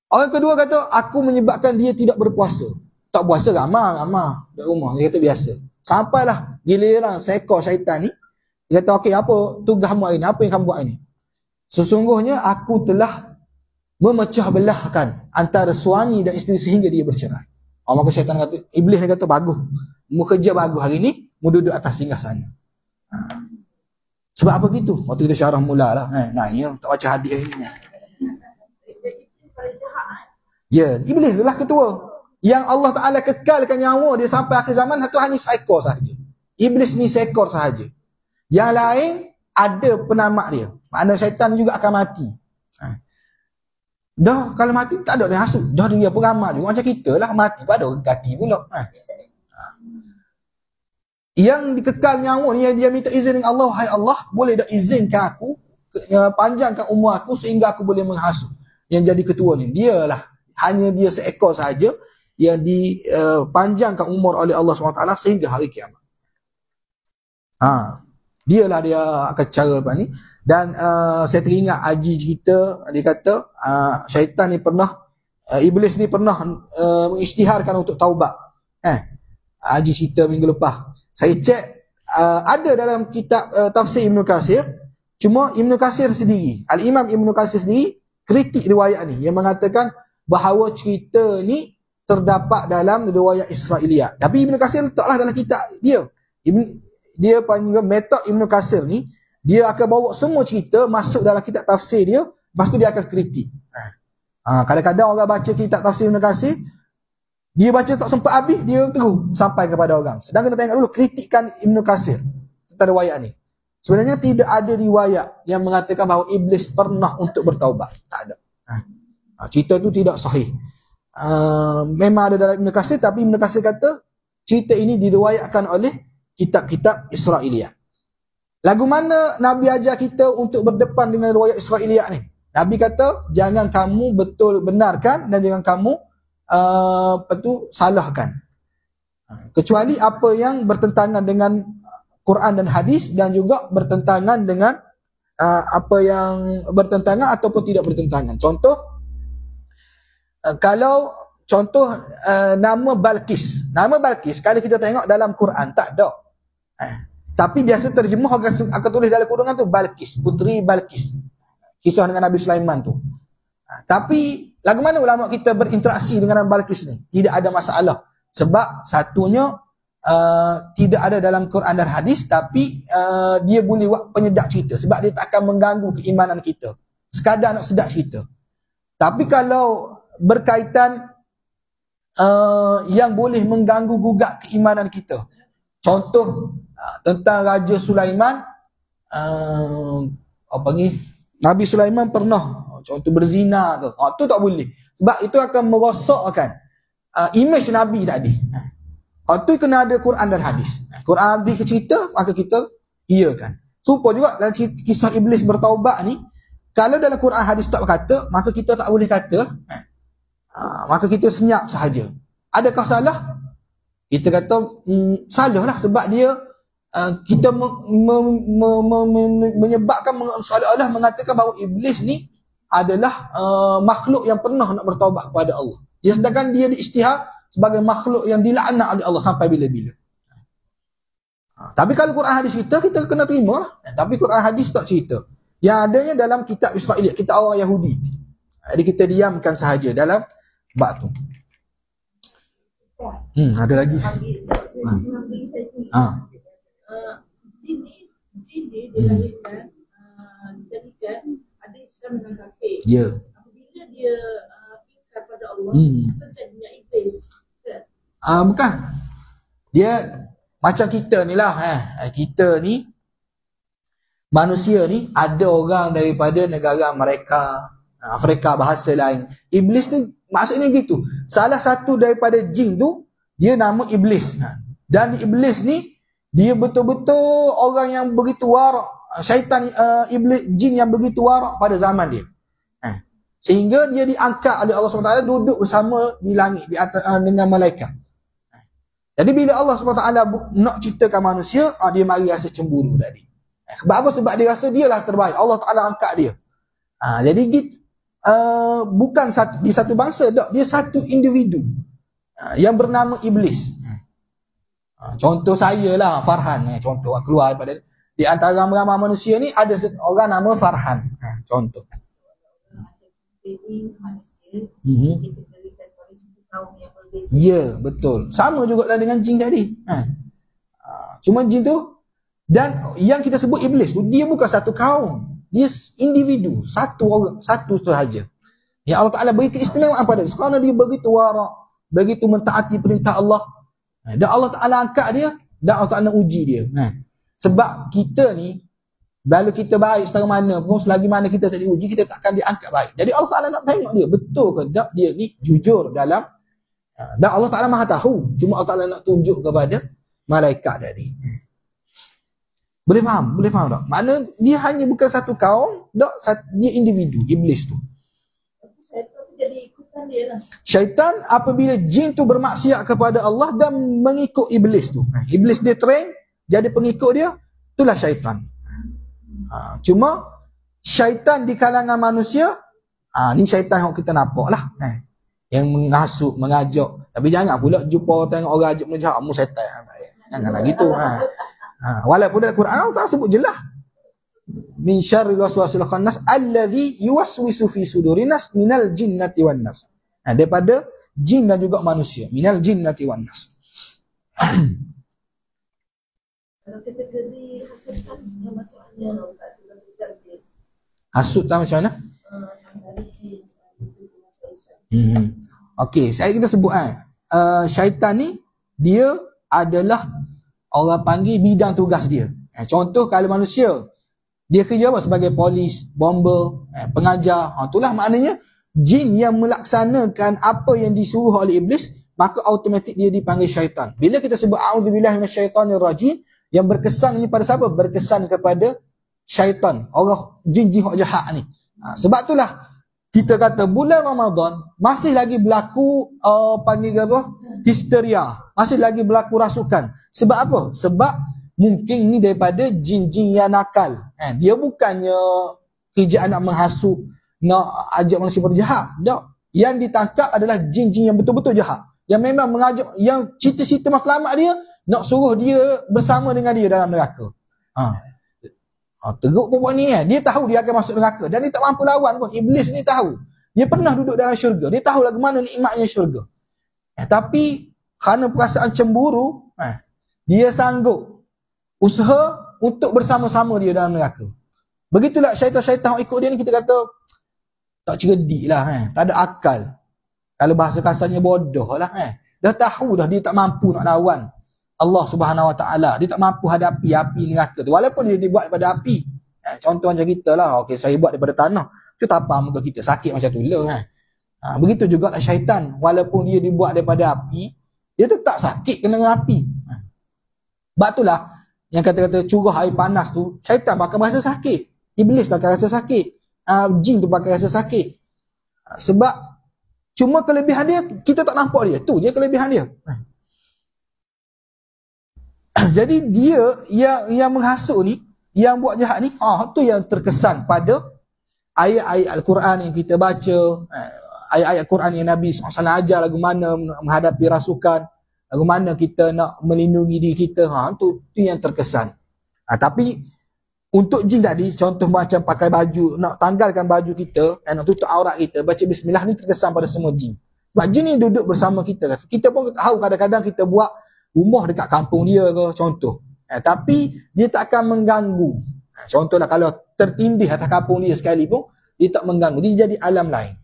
Orang kedua kata, aku menyebabkan dia tidak berpuasa. Tak puasa ramah. Dekat rumah. Dia kata biasa. Sampailah giliran seekor syaitan ni, dia kata, okey, apa tugasmu hari ni? Apa yang kamu buat hari ni? Sesungguhnya aku telah memecah belahkan antara suami dan isteri sehingga dia bercerai. Maka syaitan kata, iblis dia kata, bagus. Mu kerja bagus hari ni, mu duduk atas singgah sana. Sebab apa gitu? Waktu kita syarah mulalah. Nah, ya, tak baca hadis hari ni. Ya, iblis adalah ketua. Yang Allah Ta'ala kekalkan nyawa dia sampai akhir zaman, satu hanya seekor sahaja. Iblis ni seekor sahaja. Yang lain ada penamak dia. Maknanya syaitan juga akan mati. Dah kalau mati tak ada yang hasut. Dah dia beramal juga macam kita lah, mati pada kaki pula. Yang dikekal nyawa ni, dia minta izin dengan Allah, hai Allah, boleh tak izinkan aku, panjangkan umur aku sehingga aku boleh menghasut. Yang jadi ketua ni, dialah. Hanya dia seekor saja yang dipanjangkan umur oleh Allah SWT sehingga hari kiamat. Dialah dia akan cara lepas ni. Dan saya teringat Haji cerita, dia kata syaitan ni pernah, iblis ni pernah mengisytiharkan untuk taubat. Haji cerita minggu lepas. Saya cek, ada dalam kitab tafsir Ibn Katsir, cuma Ibn Katsir sendiri, Al-Imam Ibn Katsir sendiri kritik riwayat ni yang mengatakan bahawa cerita ni terdapat dalam riwayat Israiliyat. Tapi Ibn Katsir letaklah dalam kitab dia. Dia panggil metod Ibn Katsir ni, dia akan bawa semua cerita masuk dalam kitab tafsir dia, lepas tu dia akan kritik. Kadang-kadang orang baca kitab tafsir Ibn Katsir, dia baca tak sempat habis, dia terus sampai kepada orang. Sedangkan kita tengok dulu kritikan Ibn Katsir tentang riwayat ni. Sebenarnya tidak ada riwayat yang mengatakan bahawa iblis pernah untuk bertaubat. Tak ada. Cerita tu tidak sahih. Memang ada dalam Ibn Katsir, tapi Ibn Katsir kata cerita ini diriwayatkan oleh kitab-kitab Israiliyat. Lagu mana Nabi ajar kita untuk berdepan dengan riwayat Israiliyat ni? Nabi kata, jangan kamu betul benarkan dan jangan kamu salahkan. Kecuali apa yang bertentangan dengan Quran dan hadis, dan juga bertentangan dengan apa yang bertentangan ataupun tidak bertentangan. Contoh, kalau contoh nama Balqis. Nama Balqis kalau kita tengok dalam Quran tak ada. Tapi biasa terjemah akan tulis dalam Quran tu Balqis, puteri Balqis. Kisah dengan Nabi Sulaiman tu. Tapi lagu mana ulama kita berinteraksi dengan Balqis ni? Tidak ada masalah. Sebab satunya tidak ada dalam Quran dan hadis, tapi dia boleh buat penyedap cerita. Sebab dia tak akan mengganggu keimanan kita. Sekadar nak sedap cerita. Tapi kalau berkaitan yang boleh mengganggu gugat keimanan kita. Contoh tentang Raja Sulaiman, apa ni? Nabi Sulaiman pernah contoh berzina tu. Tu tak boleh. Sebab itu akan merosakkan image Nabi tadi. Tu kena ada Quran dan hadis. Quran hadis cerita, maka kita iakan. Supaya juga dalam kisah iblis bertaubat ni, kalau dalam Quran hadis tak berkata, maka kita tak boleh kata, maka kita senyap sahaja. Adakah salah? Kita kata salah lah, sebab dia kita menyebabkan seolah-olah mengatakan bahawa iblis ni adalah makhluk yang pernah nak bertaubat kepada Allah. Ya, sedangkan dia diisytihar sebagai makhluk yang dilaknat oleh Allah sampai bila-bila. Tapi kalau Quran hadis cerita, kita kena terima lah. Tapi Quran hadis tak cerita. Yang adanya dalam kitab Israiliyat, kitab orang Yahudi. Jadi kita diamkan sahaja dalam bab tu. Ada lagi. Jin ni dilahirkan, dijadikan ada Islam dengan kafir. Ya. Apabila dia ingkar pada Allah, terjadinya iblis. Bukan. Dia macam kita ni lah. Kita ni, manusia ni, ada orang daripada negara mereka, Afrika, bahasa lain. Iblis tu maksudnya gitu. Salah satu daripada jin tu, dia nama iblis. Dan iblis ni, dia betul-betul orang yang begitu warak. Syaitan, iblis, jin yang begitu warak pada zaman dia. Sehingga dia diangkat oleh Allah SWT duduk bersama di langit di atas, dengan malaikat. Jadi bila Allah SWT nak ciptakan manusia, dia mari rasa cemburu tadi. Sebab apa? Sebab dia rasa dia lah terbaik. Allah Ta'ala angkat dia. Jadi bukan di satu bangsa, tak. Dia satu individu yang bernama iblis. Contoh saya lah, Farhan. Contoh keluar daripada di antara ramai manusia ni ada orang nama Farhan. Contoh. Jadi manusia kita berikan sebagai suku kaum yang berbeza. Ya, betul. Sama juga lah dengan jin tadi. Cuma jin tu, dan yang kita sebut iblis tu, dia bukan satu kaum. Dia individu, satu orang, satu sahaja. Ya Allah Ta'ala beri keistimewaan pada dia. Kerana dia begitu warak, begitu mentaati perintah Allah. Dan Allah Ta'ala angkat dia, dan Allah Ta'ala uji dia. Sebab kita ni, lalu kita baik setara mana pun, selagi mana kita tak diuji, kita takkan diangkat baik. Jadi Allah Ta'ala nak tengok dia, betul ke tak dia ni jujur dalam, dan Allah Ta'ala maha tahu. Cuma Allah Ta'ala nak tunjuk kepada malaikat tadi. Boleh faham? Boleh faham tak? Makna dia hanya bukan satu kaum, tak, dia individu, iblis tu. Syaitan jadi ikutan dia lah. Syaitan apabila jin tu bermaksiat kepada Allah dan mengikut iblis tu. Iblis dia train, jadi pengikut dia, itulah syaitan. Cuma syaitan di kalangan manusia, ni syaitan yang kita nampak lah. Yang menghasut, mengajak. Tapi jangan pula jumpa tengok orang ajak menjahak, kamu syaitan. Janganlah gitu. Walaupun dalam Quran Allah Ta'ala sebut jelas, min syarril waswasil khannas alladhi yuwaswisu fi sudurin nas minal jinnati wan nas. Daripada jin dan juga manusia, minal jinnati wan nas. Kalau kategori hasutan yang macam mana Ustaz kita tugas dia? Hasutan macam mana? Antara jin, iblis dengan syaitan. Okey, saya kita sebut syaitan ni dia adalah orang panggil bidang tugas dia. Contoh kalau manusia, dia kerja apa? Sebagai polis, bomber, pengajar. Itulah maknanya jin yang melaksanakan apa yang disuruh oleh iblis, maka automatik dia dipanggil syaitan. Bila kita sebut a'udzubillahi minasyaitonir rajim, yang berkesan ni pada siapa? Berkesan kepada syaitan, orang jin-jin yang jahat ni. Sebab itulah kita kata bulan Ramadan masih lagi berlaku panggil apa? Histeria. Masih lagi berlaku rasukan. Sebab apa? Sebab mungkin ni daripada jin-jin yang nakal. Dia bukannya kerjaan nak menghasut, nak ajak manusia berjahat. Tak. Yang ditangkap adalah jin-jin yang betul-betul jahat. Yang memang mengajak, yang cita-cita matlamat dia, nak suruh dia bersama dengan dia dalam neraka. Teruk pun ni dia tahu dia akan masuk neraka. Dan dia tak mampu lawan pun. Iblis ni tahu. Dia pernah duduk dalam syurga. Dia tahu lagu mana nikmatnya syurga. Tapi kerana perasaan cemburu, dia sanggup usaha untuk bersama-sama dia dalam neraka. Begitulah syaitan-syaitan yang ikut dia ni, kita kata tak cerdik lah, tak ada akal. Kalau bahasa kasarnya bodoh lah. Dah tahu dah dia tak mampu nak lawan Allah Subhanahu Wa Taala. Dia tak mampu hadapi api neraka tu. Walaupun dia dibuat daripada api. Contoh macam kita lah. Okey, saya buat daripada tanah. Itu tak apa muka kita sakit macam tu lah. Begitu juga lah syaitan. Walaupun dia dibuat daripada api, dia tetap sakit kena dengan api. Sebab itulah yang kata-kata curah air panas tu, syaitan bakal rasa sakit. Iblis bakal rasa sakit. Jin tu bakal rasa sakit. Sebab cuma kelebihan dia, kita tak nampak dia. Tu je kelebihan dia. Jadi dia yang menghasut ni, yang buat jahat ni, tu yang terkesan pada ayat-ayat Al-Quran yang kita baca, ayat-ayat Quran yang Nabi SAW ajar lagu mana menghadapi rasukan, lagu mana kita nak melindungi diri kita. Tu yang terkesan. Tapi untuk jin tadi, contoh macam pakai baju, nak tanggalkan baju kita, nak tutup aurat kita, baca bismillah, ni terkesan pada semua jin. Sebab jin ni duduk bersama kita. Kita pun tahu kadang-kadang kita buat rumah dekat kampung dia ke, contoh. Tapi dia tak akan mengganggu. Contohlah kalau tertindih atas kampung dia sekali pun, dia tak mengganggu. Dia jadi alam lain.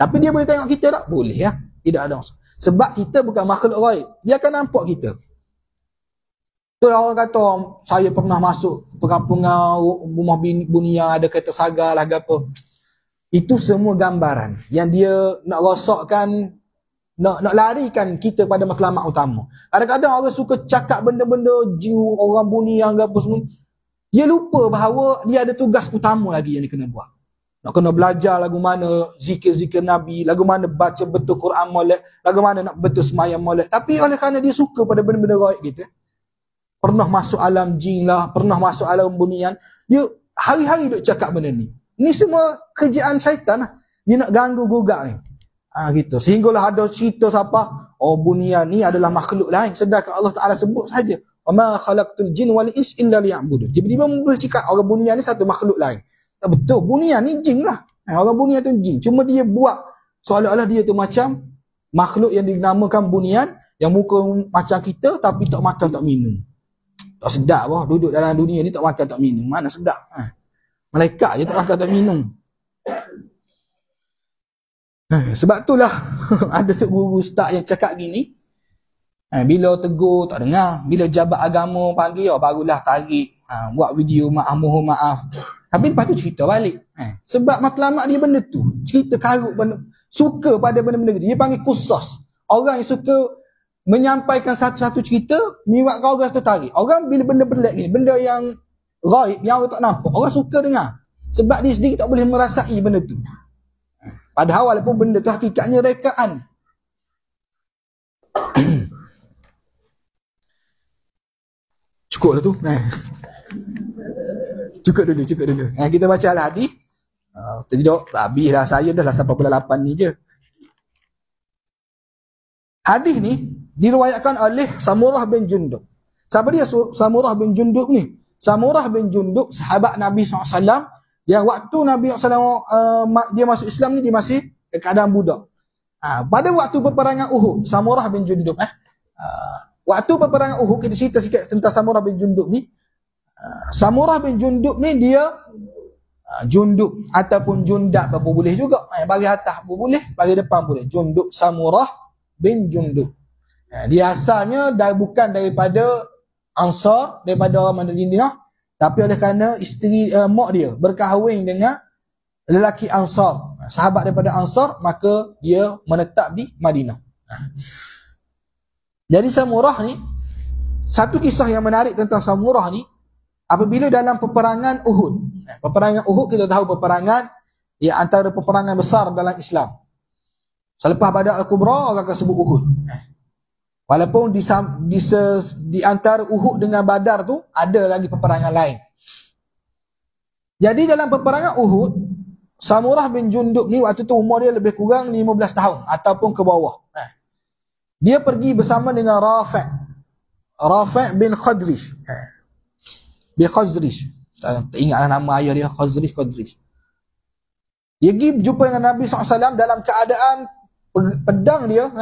Tapi dia boleh tengok kita tak? Boleh ya. Tidak ada masalah. Sebab kita bukan makhluk ghaib. Dia akan nampak kita. Itulah orang kata, saya pernah masuk perkampungan rumah bunia, ada kereta sagar lah apa. Itu semua gambaran yang dia nak rosakkan, nak larikan kita pada matlamat utama. Kadang-kadang orang suka cakap benda-benda jiwa orang bunia ke apa semua. Dia lupa bahawa dia ada tugas utama lagi yang dia kena buat. Nak kena belajar lagu mana zikir-zikir Nabi, lagu mana baca betul Quran molek, lagu mana nak betul semayang molek. Tapi oleh kerana dia suka pada benda-benda gaib gitu, pernah masuk alam jin lah, pernah masuk alam bunian, dia hari-hari duk cakap benda ni. Ni semua kerjaan syaitan lah. Dia nak ganggu gugak ni. Gitu. Sehinggalah ada cerita siapa, oh bunyan ni adalah makhluk lain, sedangkan Allah Ta'ala sebut saja wa ma khalaqtul jin wal ins illa liya'budun. Tiba-tiba bercakap orang bunyan ni satu makhluk lain. Tak betul, bunyan ni jin lah. Orang bunyan tu jin, cuma dia buat seolah-olah dia tu macam makhluk yang dinamakan bunyan, yang muka macam kita tapi tak makan tak minum. Tak sedap lah duduk dalam dunia ni, tak makan tak minum, mana sedap. Malaikat je tak makan tak minum. Sebab itulah ada tu guru ustaz yang cakap gini, bila tegur tak dengar, bila jabat agama panggil barulah tarik, buat video mohon maaf. Tapi lepas tu cerita balik. Sebab matlamat dia benda tu, cerita karut benda, suka pada benda-benda gitu. Dia panggil kusas. Orang yang suka menyampaikan satu-satu cerita, menyebabkan orang tu tarik. Orang bila benda pelik ni, benda yang gaib, yang orang tak nampak, orang suka dengar. Sebab dia sendiri tak boleh merasai benda tu. Padahal walaupun benda tu hakikatnya rekaan. Cukup lah tu. Cukup dulu. Kita baca al-hadis. Tidak, habis dah. Saya dah lah sampai pula 8 ni je. Hadis ni diriwayatkan oleh Samurah bin Jundub. Siapa dia Samurah bin Jundub ni? Samurah bin Jundub, sahabat Nabi SAW, yang waktu Nabi SAW dia masuk Islam ni, dia masih keadaan budak. Pada waktu peperangan Uhud, Samurah bin Jundub, waktu peperangan Uhud, kita cerita sikit tentang Samurah bin Jundub ni. Samurah bin Jundub ni dia Jundub ataupun Jundab apa boleh juga. Bagi atas pun boleh, bagi depan boleh. Jundub Samurah bin Jundub. Dia asalnya bukan daripada Ansar, daripada orang Madinah, tapi oleh kerana isteri mak dia berkahwin dengan lelaki Ansar, sahabat daripada Ansar, maka dia menetap di Madinah. Jadi Samurah ni, satu kisah yang menarik tentang Samurah ni, apabila dalam peperangan Uhud. Peperangan Uhud kita tahu peperangan yang antara peperangan besar dalam Islam. Selepas Badar Al-Kubra, orang akan sebut Uhud. Walaupun di antara Uhud dengan Badar tu ada lagi peperangan lain. Jadi dalam peperangan Uhud, Samurah bin Jundub ni waktu tu umur dia lebih kurang 15 tahun ataupun ke bawah. Dia pergi bersama dengan Rafi' bin Khadrij. Bin Khadrij. Tak ingatlah nama ayah dia, Khadrij. Dia pergi berjumpa dengan Nabi SAW dalam keadaan pedang dia.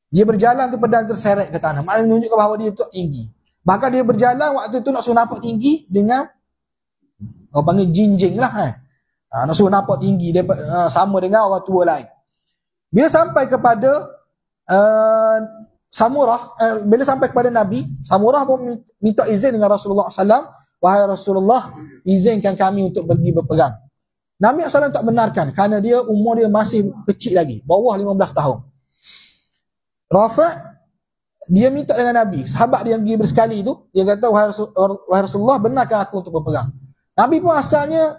Dia berjalan tu pedang terseret ke tanah. Maknanya menunjukkan bahawa dia tu tinggi. Bahkan dia berjalan waktu tu nak suruh nampak tinggi dengan orang panggil jinjing lah. Nak suruh nampak tinggi sama dengan orang tua lain. Bila sampai kepada Samurah, bila sampai kepada Nabi, Samurah pun minta izin dengan Rasulullah SAW. Wahai Rasulullah, izinkan kami untuk pergi berperang. Nabi SAW tak benarkan kerana dia umur dia masih kecil lagi, bawah 15 tahun. Rafi' dia minta dengan Nabi, sahabat dia yang pergi bersekali tu, dia kata, wahai Rasulullah, benarkan aku untuk berperang. Nabi pun asalnya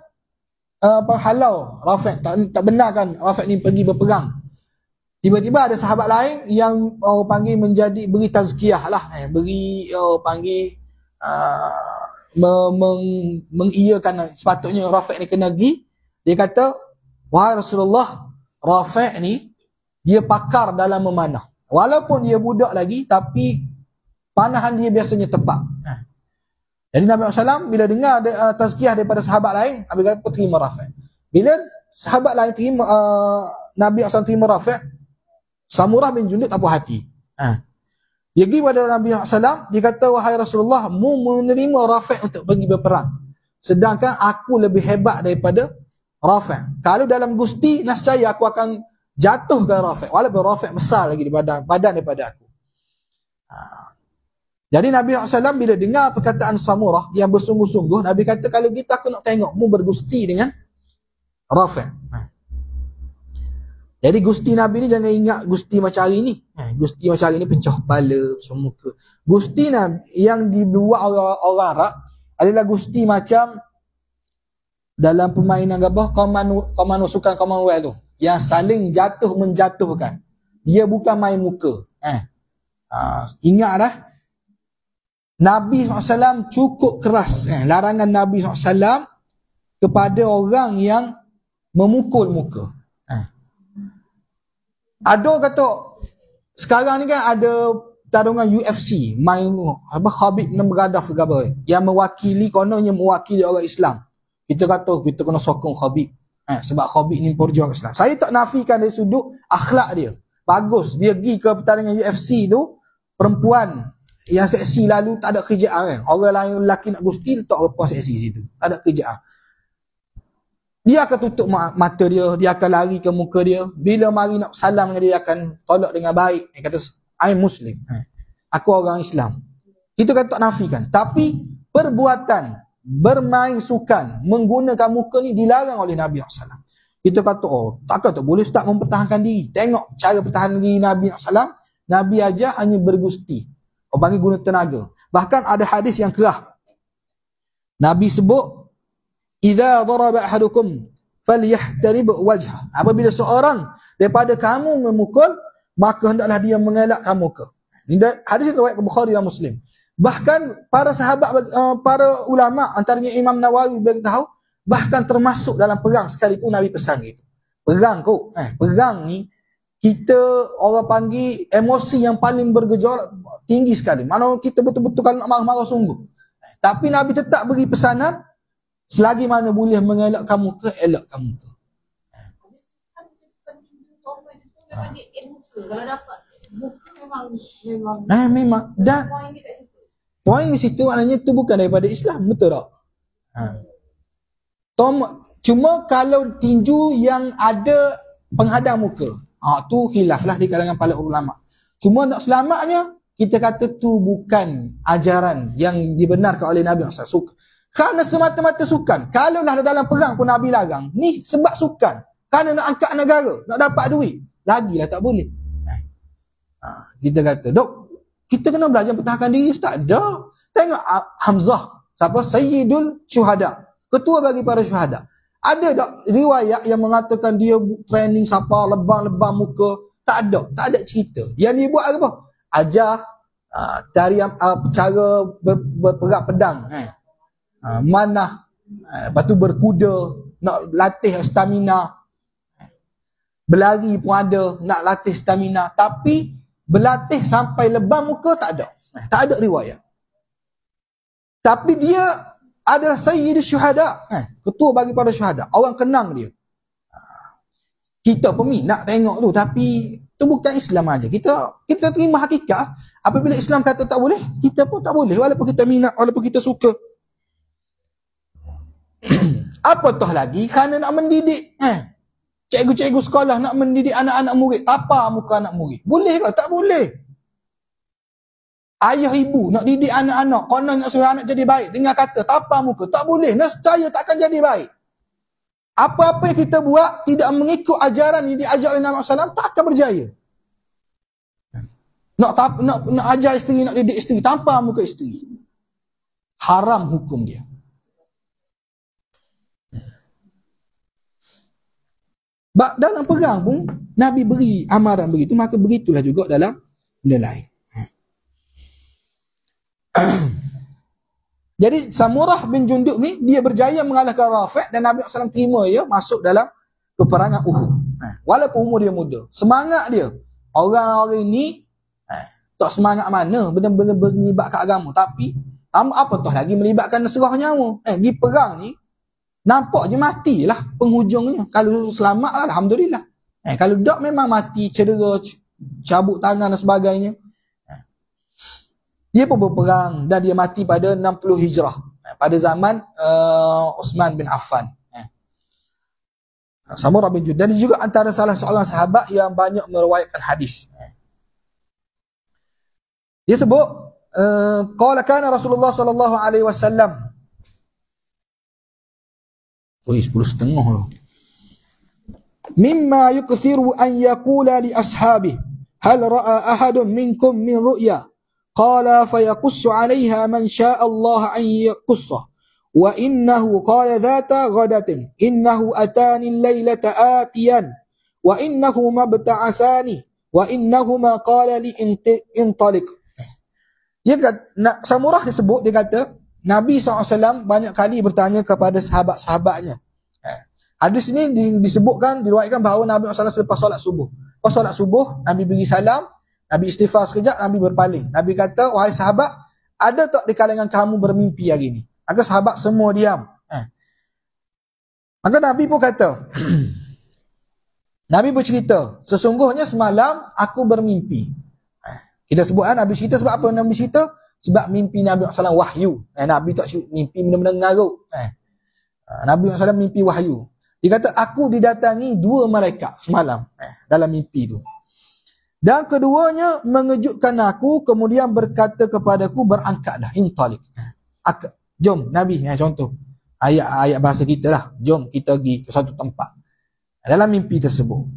halau Rafi', tak benarkan Rafi' ni pergi berperang. Tiba-tiba ada sahabat lain yang panggil beri tazkiyah lah, beri panggil mengiyakan sepatutnya Rafi' ni kena pergi. Dia kata, wahai Rasulullah, Rafi' ni dia pakar dalam memanah. Walaupun dia budak lagi, tapi panahan dia biasanya tepat. Jadi Nabi SAW bila dengar tazkiyah daripada sahabat lain, Nabi kata terima Rafi'. Bila sahabat lain terima, Nabi SAW terima Rafi', Samurah bin Jundub tak puas hati. Dia pergi pada Nabi SAW, dia kata, wahai Rasulullah, mu menerima Rafi' untuk pergi berperang, sedangkan aku lebih hebat daripada Rafi'. Kalau dalam gusti, nascaya aku akan jatuhkan Rafi', walaupun Rafi' besar lagi di badan daripada aku. Jadi Nabi SAW bila dengar perkataan Samurah yang bersungguh-sungguh, Nabi kata, kalau gitu aku nak tengok mu bergusti dengan Rafi'. Jadi gusti Nabi ni jangan ingat gusti macam hari ni. Gusti macam hari ni pecah kepala, pecah muka. Gusti Nabi yang dibuat orang Arab adalah gusti macam dalam permainan apa? Komando sukan Commonwealth tu, yang saling jatuh menjatuhkan. Dia bukan main muka. Ingat dah, Nabi SAW cukup keras. Larangan Nabi SAW kepada orang yang memukul muka. Ada kata Sekarang ni kan ada pertarungan UFC, main apa Khabib Nurmagomedov ke apa, yang mewakili, kononnya mewakili orang Islam. Kita kata kita kena sokong Khabib. Sebab Khabib ni perjuang Islam. Saya tak nafikan dari sudut akhlak dia. Bagus dia pergi ke pertandingan UFC tu, perempuan yang seksi lalu tak ada kerjaan kan. Orang lain lelaki nak gusti letak perempuan seksi situ. Tak ada kerjaan. Dia akan tutup mata dia, dia akan lari ke muka dia. Bila mari nak salam dengan dia akan tolak dengan baik. Dia kata I'm Muslim. Aku orang Islam. Itu kan tak nafikan. Tapi perbuatan bermain sukan menggunakan muka ni dilarang oleh Nabi SAW. Kita kata takkan tak boleh Ustaz mempertahankan diri. Tengok cara pertahanan diri Nabi SAW. Nabi aja hanya bergusti. Panggil guna tenaga. Bahkan ada hadis yang kerah. Nabi sebut, idza daraba ahadukum falyahtarib wajha. Apabila seorang daripada kamu memukul, maka hendaklah dia mengelakkan muka. Ini hadis riwayat Bukhari dan Muslim. Bahkan para sahabat, para ulama, antaranya Imam Nawawi beritahu, bahkan termasuk dalam perang sekalipun Nabi pesan gitu. Perang kok, perang ni kita orang panggil emosi yang paling bergejolak tinggi sekali. Mana kita betul-betul kalau nak marah-marah sungguh. Tapi Nabi tetap beri pesanan, selagi mana boleh mengelakkan muka, elakkan muka. Memang. Dan poin di situ maknanya tu bukan daripada Islam, betul tak? Cuma kalau tinju yang ada penghadang muka, tu khilaf lah di kalangan para ulama. Cuma nak selamatnya, kita kata tu bukan ajaran yang dibenarkan oleh Nabi SAW. Kerana semata-mata sukan. Kalau lah dalam perang pun Nabi larang, ni sebab sukan. Kerana nak angkat negara, nak dapat duit, lagilah tak boleh. Kita kata, dok, kita kena belajar pertahankan diri, Ustaz. Dah. Tengok Hamzah, siapa? Sayyidul Syuhada, ketua bagi para syuhada. Ada tak riwayat yang mengatakan dia training siapa, lebam-lebam muka? Tak ada cerita. Yang dia buat apa? Ajar tarian cara berperang pedang, manah, lepas tu berkuda, nak latih stamina. Berlari pun ada, nak latih stamina. Tapi berlatih sampai lebam muka tak ada. Tak ada riwayat. Tapi dia adalah Sayyidul Syuhada, ketua bagi para syuhada. Orang kenang dia. Kita peminat tengok tu, tapi tu bukan Islam aja. Kita terima hakikat. Apabila Islam kata tak boleh, kita pun tak boleh, walaupun kita minat, walaupun kita suka. Apatah lagi kerana nak mendidik, cikgu-cikgu sekolah nak mendidik anak-anak murid, tapa muka anak murid. Boleh ke? Tak boleh. Ayah ibu nak didik anak-anak, konon nak suruh anak jadi baik, dengan kata tapa muka, tak boleh. Nescaya takkan jadi baik. Apa-apa yang kita buat tidak mengikut ajaran yang diajar oleh Nabi SAW, tak akan berjaya. Nak ajar isteri, nak didik isteri, tanpa muka isteri, haram hukum dia. Dalam perang pun Nabi beri amaran begitu, maka begitulah juga dalam benda lain. Jadi Samurah bin Jundub ni dia berjaya mengalahkan Rafi' dan Nabi SAW terima dia masuk dalam peperangan Uhud. Walaupun umur dia muda, semangat dia. Orang-orang ini tak semangat mana benda-benda melibatkan agama, tapi apatah lagi melibatkan serah nyawa. Di perang ni nampak je matilah penghujungnya. Kalau selamat lah, alhamdulillah. Kalau tak memang mati, cedera, cabut tangan dan sebagainya. Dia pun berperang dan dia mati pada 60 Hijrah, pada zaman Uthman bin Affan. Samurah bin Jundub, dan juga antara salah seorang sahabat yang banyak meriwayatkan hadis. Dia sebut qala kana Rasulullah sallallahu alaihi wasallam. 10:30 loh. Mimma yukthiru an yaqula li ashabihi hal ra'a ahadun minkum min ru'ya qala fayaqussu 'alayha man sha'a Allah an yaqussa wa innahu qala dhata ghadatin innahu atani al-laylata atiyan wa innahu mabta'asani wa innahuma qala li intaliq. Dia kata, Samurah disebut, dia kata Nabi SAW banyak kali bertanya kepada sahabat-sahabatnya. Hadis ini disebutkan, diriwayatkan bahawa Nabi SAW selepas solat subuh. Lepas solat subuh, Nabi beri salam. Nabi istighfar sekejap, Nabi berpaling. Nabi kata, wahai sahabat, ada tak di kalangan kamu bermimpi hari ni? Maka sahabat semua diam. Maka Nabi pun kata, Nabi bercerita, sesungguhnya semalam aku bermimpi. Kita sebut Nabi cerita sebab apa Nabi cerita? Sebab mimpi Nabi SAW wahyu. Nabi tak mimpi benda-benda ngarut. Nabi SAW mimpi wahyu. Dia kata, aku didatangi 2 malaikat semalam dalam mimpi tu. Dan keduanya mengejutkan aku, kemudian berkata kepadaku, berangkatlah, intalik. Jom, Nabi, contoh. Ayat bahasa kita lah. Jom kita pergi ke satu tempat. Dalam mimpi tersebut.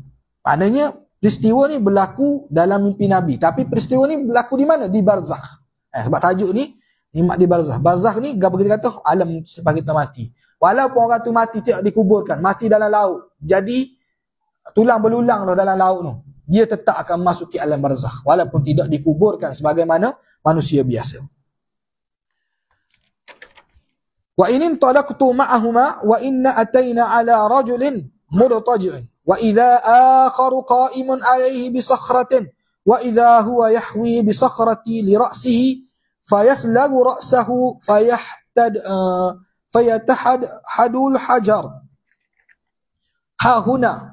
Maknanya, peristiwa ni berlaku dalam mimpi Nabi. Tapi peristiwa ni berlaku di mana? Di barzakh. Sebab tajuk ni, nikmat di barzakh. Barzakh ni, kita kata, alam selepas kita mati. Walaupun orang tu mati tidak dikuburkan, mati dalam laut. Jadi, tulang belulang tu dalam laut tu. Dia tetap akan masuki alam barzakh walaupun tidak dikuburkan sebagaimana manusia biasa. Wa in talaqtu ma'ahuma wa inna atayna ala rajulin mudtaji'in wa idza akharu qa'imun alayhi bi sakhratin wa idza huwa yahwi bi sakhrati li ra'sihi fayaslagu ra'sahu fayatahad hadul hajar ha huna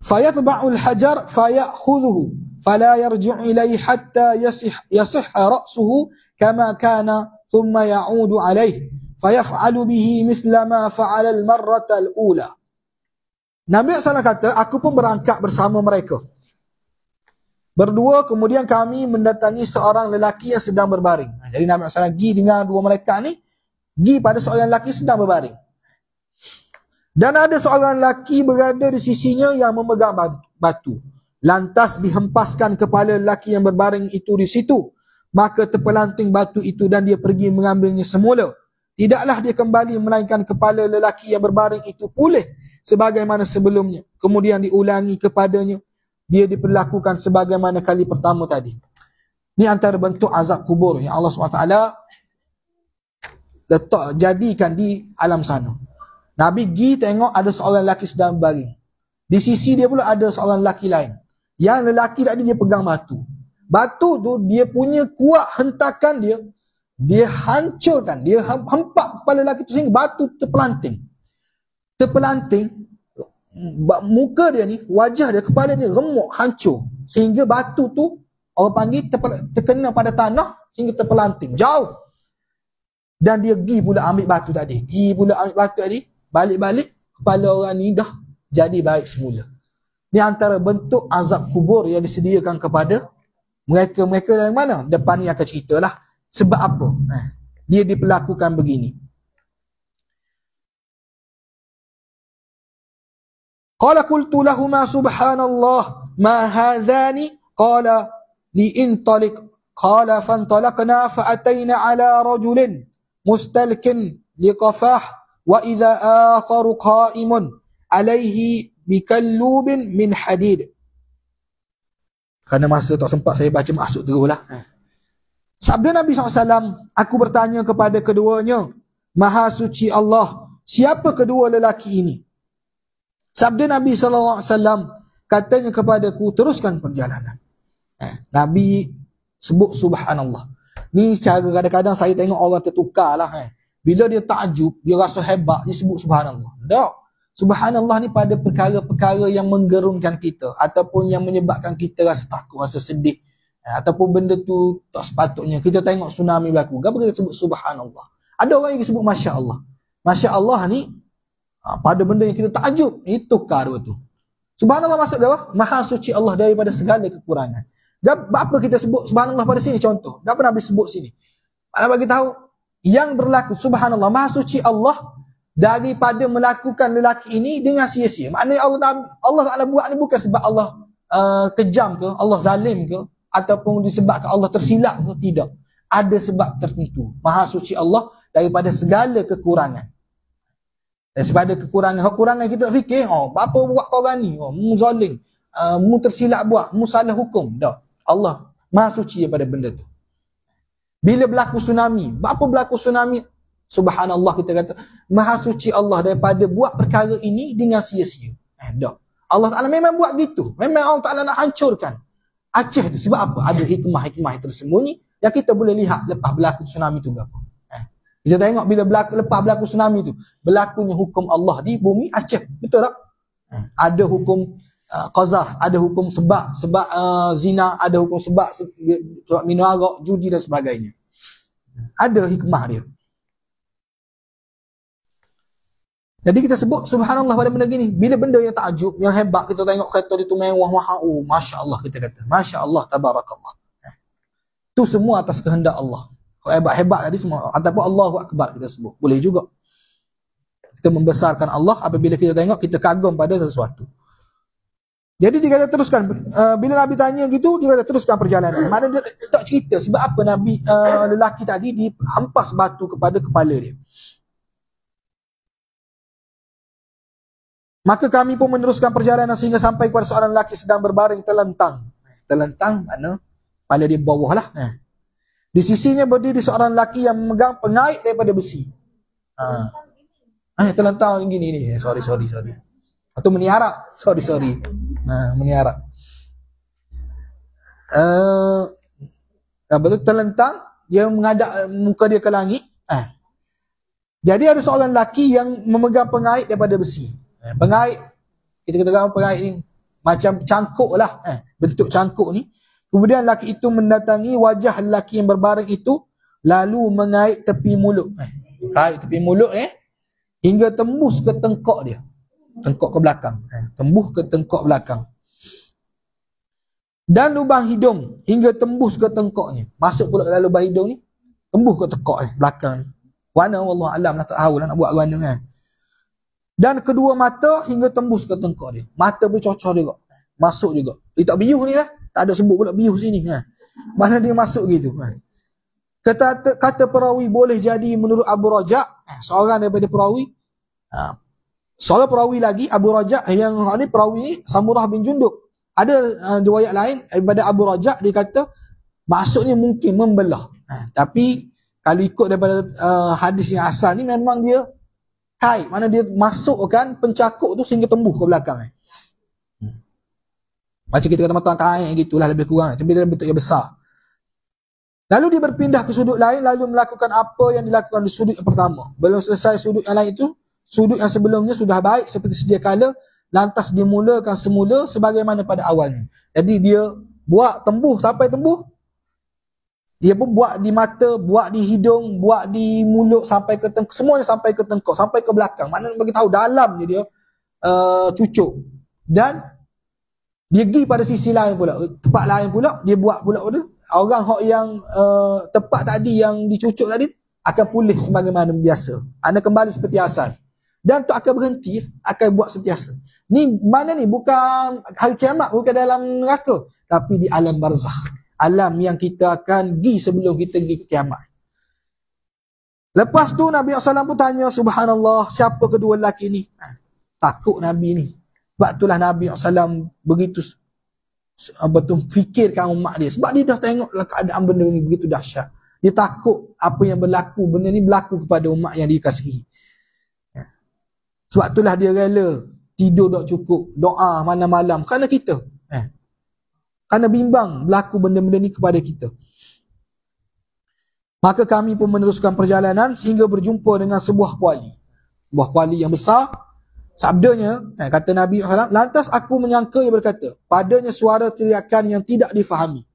فيطبع الحجر فيأخذه فلا يرجع إليه حتى يصح رأسه كما كان ثم يعود عليه فيفعل به مثل ما فعل المرة الأولى. Nabi SAW kata, aku pun berangkat bersama mereka. Berdua, kemudian kami mendatangi seorang lelaki yang sedang berbaring. Jadi Nabi SAW pergi dengan 2 malaikat ni, pergi pada seorang lelaki sedang berbaring. Dan ada seorang lelaki berada di sisinya yang memegang batu. Lantas dihempaskan kepala lelaki yang berbaring itu di situ. Maka terpelanting batu itu dan dia pergi mengambilnya semula. Tidaklah dia kembali melainkan kepala lelaki yang berbaring itu pulih sebagaimana sebelumnya. Kemudian diulangi kepadanya. Dia diperlakukan sebagaimana kali pertama tadi. Ini antara bentuk azab kubur yang Allah SWT letak jadikan di alam sana. Nabi pergi tengok ada seorang lelaki sedang berbaring. Di sisi dia pula ada seorang lelaki lain. Yang lelaki tadi dia pegang batu. Batu tu dia punya kuat hentakan dia. Dia hancurkan. Dia hempak kepala lelaki tu sehingga batu terpelanting. Terpelanting. Muka dia ni, wajah dia, kepala dia remuk, hancur. Sehingga batu tu orang panggil terkena pada tanah sehingga terpelanting. Jauh. Dan dia pergi pula ambil batu tadi. Balik-balik, kepala orang ni dah jadi baik semula. Ini antara bentuk azab kubur yang disediakan kepada mereka-mereka dari mana? Depan ni akan ceritalah. Sebab apa? Dia diperlakukan begini. Qala qultu lahuma subhanallah ma hadhani qala li intaliq qala fantalaqna fa atayna ala rajulin mustalkin liqafah wa idza akharu qa'imun alaihi bikallubin min hadid. Kerana masa tak sempat saya baca maksud teruslah. Sabda Nabi SAW, aku bertanya kepada keduanya, Maha suci Allah, siapa kedua lelaki ini? Sabda Nabi SAW, katanya kepadaku, teruskan perjalanan. Nabi sebut subhanallah. Ni cara kadang-kadang saya tengok orang tertukar lah. Bila dia takjub, dia rasa hebat, dia sebut subhanallah. Tak. Subhanallah ni pada perkara-perkara yang menggerunkan kita. Ataupun yang menyebabkan kita rasa takut, rasa sedih. Ataupun benda tu tak sepatutnya. Kita tengok tsunami berlaku. Kenapa kita sebut subhanallah? Ada orang yang sebut Masya Allah. Masya Allah ni, pada benda yang kita takjub, itu tukar tu. Subhanallah maksud dia apa? Maha suci Allah daripada segala kekurangan. Dan apa kita sebut subhanallah pada sini? Contoh. Kenapa Nabi sebut sini? Nak bagi tahu, yang berlaku subhanallah maha suci Allah daripada melakukan lelaki ini dengan sia-sia. Maknanya Allah Ta'ala buat ni bukan sebab Allah kejam ke, Allah zalim ke, ataupun disebabkan Allah tersilap ke, tidak. Ada sebab tertentu. Maha suci Allah daripada segala kekurangan. Dan sebab ada kekurangan kita tak fikir, apa buat korang ni, mu zalim, mu tersilap buat, mu salah hukum. Tak. Allah maha suci daripada benda tu. Bila berlaku tsunami, apa berlaku tsunami? Subhanallah kita kata, maha suci Allah daripada buat perkara ini dengan sia-sia. Tak. Allah Ta'ala memang buat gitu. Memang Allah Ta'ala nak hancurkan Aceh tu sebab apa? Ada hikmah-hikmah yang tersembunyi yang kita boleh lihat lepas berlaku tsunami tu berapa. Kita tengok bila lepas berlaku tsunami tu, berlakunya hukum Allah di bumi Aceh. Betul tak? Ada hukum qazaf, ada hukum sebab zina, ada hukum sebab minum arak, judi dan sebagainya. Ada hikmah dia. Jadi kita sebut subhanallah pada benda gini. Bila benda yang takjub, yang hebat, kita tengok kereta dia tu mewah, mahal. Oh, Masya Allah kita kata. Masya Allah, tabarakallah. Itu semua atas kehendak Allah. Hebat-hebat tadi semua. Ataupun Allahu Akbar kita sebut. Boleh juga. Kita membesarkan Allah apabila kita tengok, kita kagum pada sesuatu. Jadi dia kata teruskan. Bila Nabi tanya gitu, dia kata teruskan perjalanan. Mana dia tak cerita sebab apa Nabi lelaki tadi dihampas batu kepada kepala dia. Maka kami pun meneruskan perjalanan sehingga sampai kepada seorang lelaki sedang berbaring terlentang. Terlentang mana? Kepala dia bawah lah. Di sisinya berdiri seorang lelaki yang memegang pengait daripada besi. Terlentang gini ni. Sorry. Atau meniarap. Sorry. Meniarap. Betul terlentang. Dia menghadap muka dia ke langit. Jadi ada seorang lelaki yang memegang pengait daripada besi. Pengait, kita katakan pengait ni macam cangkuk lah, bentuk cangkuk ni. Kemudian lelaki itu mendatangi wajah lelaki yang berbaring itu, lalu mengait tepi mulut. Kait tepi mulut hingga tembus ke tengkok dia. Tengkok ke belakang. Tembus ke tengkok belakang. Dan lubang hidung hingga tembus ke tengkoknya. Masuk pula dalam lubang hidung ni, tembus ke tengkok belakang ni. Warna wallahu alam lah, tak tahu lah nak buat warna Dan kedua mata hingga tembus ke tengkok dia. Mata pun cocok juga. Masuk juga. Dia tak biuh ni lah. Tak ada sebut pula biuh sini. Mana dia masuk gitu. Kata perawi boleh jadi menurut Abu Raja'. Seorang daripada perawi. Seorang perawi lagi, Abu Raja'. Yang ni perawi ni, Samurah bin Jundub. Ada riwayat lain daripada Abu Raja'. Dia kata, maksudnya mungkin membelah. Tapi, kalau ikut daripada hadis yang asal ni, memang dia kait, mana dia masukkan pencakuk tu sehingga tembus ke belakang. Macam kita kata matang kait gitulah lebih kurang. Tapi dia bentuk yang besar. Lalu dia berpindah ke sudut lain, lalu melakukan apa yang dilakukan di sudut yang pertama. Belum selesai sudut yang lain itu, sudut yang sebelumnya sudah baik seperti sedia kala, lantas dia mulakan semula sebagaimana pada awalnya. Jadi dia buat tembus, sampai tembus, dia pun buat di mata, buat di hidung, buat di mulut sampai ke tengkok, semuanya sampai ke tengkok, sampai ke belakang. Maknanya bagi tahu dalam dia cucuk. Dan dia pergi pada sisi lain pula, tempat lain pula, dia buat pula orang yang tempat tadi yang dicucuk tadi akan pulih sebagaimana biasa. Anda kembali seperti asal. Dan tak akan berhenti, akan buat sentiasa. Ni mana ni? Bukan hari kiamat, bukan dalam neraka, tapi di alam barzakh. Alam yang kita akan pergi sebelum kita pergi ke kiamat. Lepas tu Nabi SAW pun tanya, subhanallah, siapa kedua lelaki ni? Takut Nabi ni. Sebab itulah Nabi SAW begitu betul fikirkan umat dia. Sebab dia dah tengok keadaan benda ni begitu dahsyat. Dia takut apa yang berlaku, benda ni berlaku kepada umat yang dikasihi. Sebab itulah dia rela tidur tak cukup, doa malam-malam kerana kita. Kerana bimbang berlaku benda-benda ni kepada kita. Maka kami pun meneruskan perjalanan sehingga berjumpa dengan sebuah kuali. Sebuah kuali yang besar. Sabdanya, kata Nabi SAW, lantas aku menyangka ia berkata, padanya suara teriakan yang tidak difahami.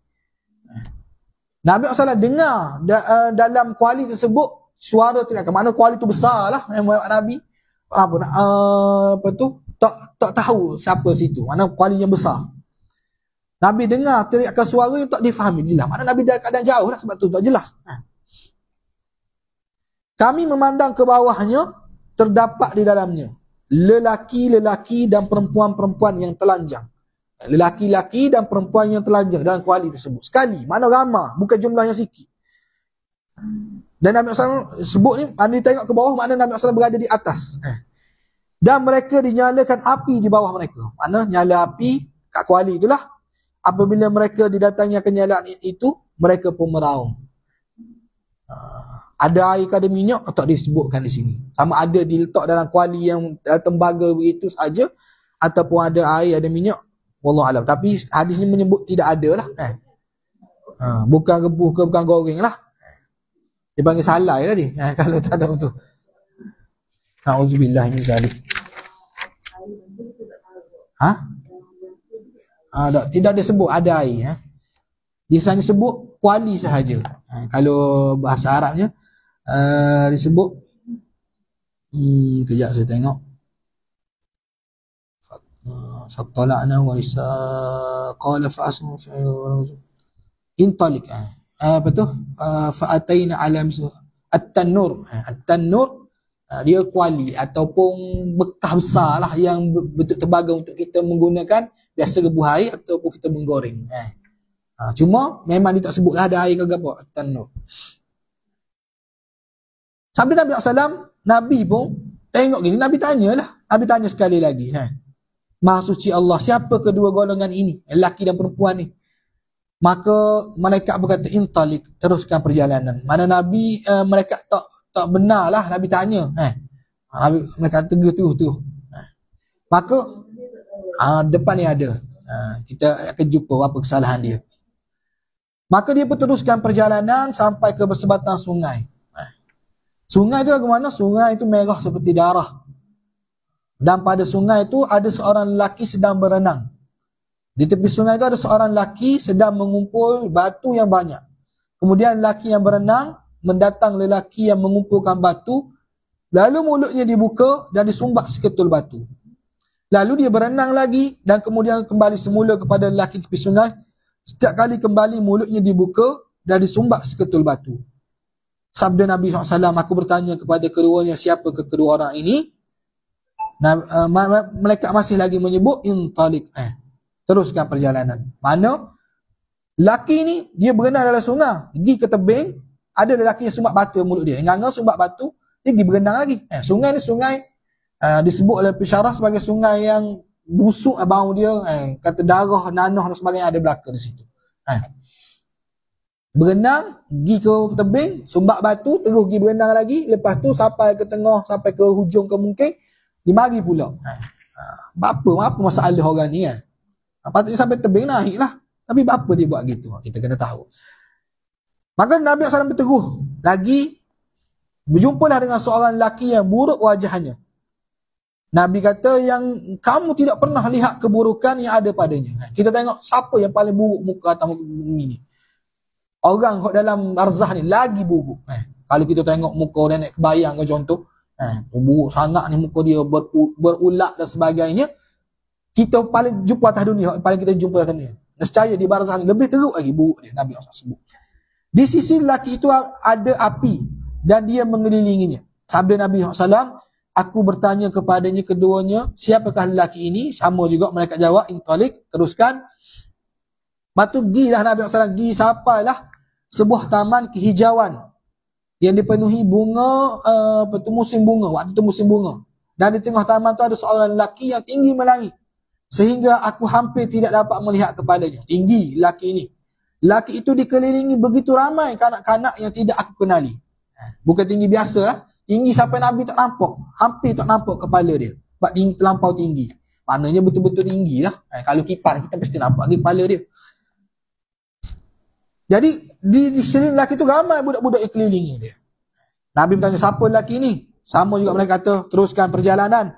Nabi SAW dengar dalam kuali tersebut suara teriakan. Mana kuali tu besar lah yang buat Nabi. Tak tahu siapa situ. Mana kuali yang besar. Nabi dengar teriakan suara yang tak difahami. Jelas. Mana Nabi dah keadaan jauh lah. Sebab tu tak jelas. Kami memandang ke bawahnya. Terdapat di dalamnya lelaki-lelaki dan perempuan-perempuan yang telanjang. Lelaki-lelaki dan perempuan yang telanjang dalam kuali tersebut. Sekali. Mana ramah. Bukan jumlahnya sikit. Dan Nabi SAW sebut ni. Anda tengok ke bawah. Mana Nabi SAW berada di atas. Dan mereka dinyalakan api di bawah mereka. Mana nyala api kat kuali itulah. Apabila mereka didatangi kenyalaan itu, mereka pun meraung. Ada air ke ada minyak, tak disebutkan di sini. Sama ada diletak dalam kuali yang tembaga begitu saja, ataupun ada air, ada minyak, Wallahu alam. Tapi hadis ni menyebut tidak ada lah. Bukan rebus ke bukan goreng lah. Dia panggil salai lah dia. Kalau tak ada tu. Auzubillah min zalik. Tidak ada sebut ada air. Dia hanya sebut kuali sahaja. Kalau bahasa Arabnya disebut kejap saya tengok. Fattala'na wa isa qala fa'asmu intalik. Apa tu? Fa'ataina alam at-tannur. At-tannur dia kuali ataupun bekah besar lah yang bentuk terbaga untuk kita menggunakan biasa rebus air ataupun kita menggoreng. Cuma memang dia tak sebut lah ada air ke apa. At-tannur. Sampai Nabi SAW, Nabi pun tengok gini, Nabi tanyalah. Nabi tanya sekali lagi. Maha suci Allah, siapa kedua golongan ini? Lelaki dan perempuan ni. Maka malaikat berkata, intalik, teruskan perjalanan. Mana Nabi, mereka tak benar lah Nabi tanya. Nabi, mereka teguh. Maka, depan ni ada. Kita akan jumpa apa kesalahan dia. Maka dia teruskan perjalanan sampai ke sebatang sungai. Sungai itu bagaimana? Sungai itu merah seperti darah. Dan pada sungai itu ada seorang lelaki sedang berenang. Di tepi sungai itu ada seorang lelaki sedang mengumpul batu yang banyak. Kemudian lelaki yang berenang mendatang lelaki yang mengumpulkan batu. Lalu mulutnya dibuka dan disumbat seketul batu. Lalu dia berenang lagi dan kemudian kembali semula kepada lelaki tepi sungai. Setiap kali kembali mulutnya dibuka dan disumbat seketul batu. Sabda Nabi SAW, aku bertanya kepada keduanya, siapa kedua orang ini? Malaikat masih lagi menyebut intalik, teruskan perjalanan. Mana lelaki ni dia berenang dalam sungai, pergi ke tebing, ada lelaki yang sumbat batu mulut dia. Nganga sumbat batu, dia pergi berenang lagi. Sungai ni sungai disebut oleh pensyarah sebagai sungai yang busuk bau dia, kata darah, nanah dan sebagainya ada belaka di situ. Berenang, pergi ke tebing, sumbat batu, terus pergi berenang lagi, lepas tu sampai ke tengah, sampai ke hujung ke mungkin, dia mari pula. Apa masalah orang ni patutnya sampai tebing naik lah. Tapi apa dia buat gitu? Kita kena tahu. Maka Nabi SAW berteguh lagi, berjumpalah dengan seorang lelaki yang buruk wajahnya. Nabi kata yang kamu tidak pernah lihat keburukan yang ada padanya. Kita tengok siapa yang paling buruk muka atas bumi ni. Orang dalam barzah ni lagi buruk. Kalau kita tengok muka nenek kebayang ke contoh, buruk sangat ni muka dia, berulat dan sebagainya. Kita paling jumpa atas dunia, paling kita jumpa atas dunia. Nescaya di barzah ni lebih teruk lagi buruk dia, Nabi SAW sebut. Di sisi lelaki itu ada api dan dia mengelilinginya. Sabda Nabi SAW, aku bertanya kepadanya keduanya, siapakah lelaki ini? Sama juga mereka jawab, intalik, teruskan. Lepas tu gilah Nabi SAW, pergi sampailah sebuah taman kehijauan yang dipenuhi bunga, musim bunga, waktu itu musim bunga. Dan di tengah taman tu ada seorang lelaki yang tinggi melangit, sehingga aku hampir tidak dapat melihat kepalanya. Tinggi lelaki ini. Lelaki itu dikelilingi begitu ramai kanak-kanak yang tidak aku kenali. Bukan tinggi biasa, tinggi sampai Nabi tak nampak, hampir tak nampak kepala dia. Sebab tinggi, terlampau tinggi. Maknanya betul-betul tinggi lah. Kalau kipas kita mesti nampak kepala dia. Jadi di sini lelaki tu ramai budak-budak yang kelilingi dia. Nabi bertanya, siapa lelaki ni? Sama juga mereka kata, teruskan perjalanan.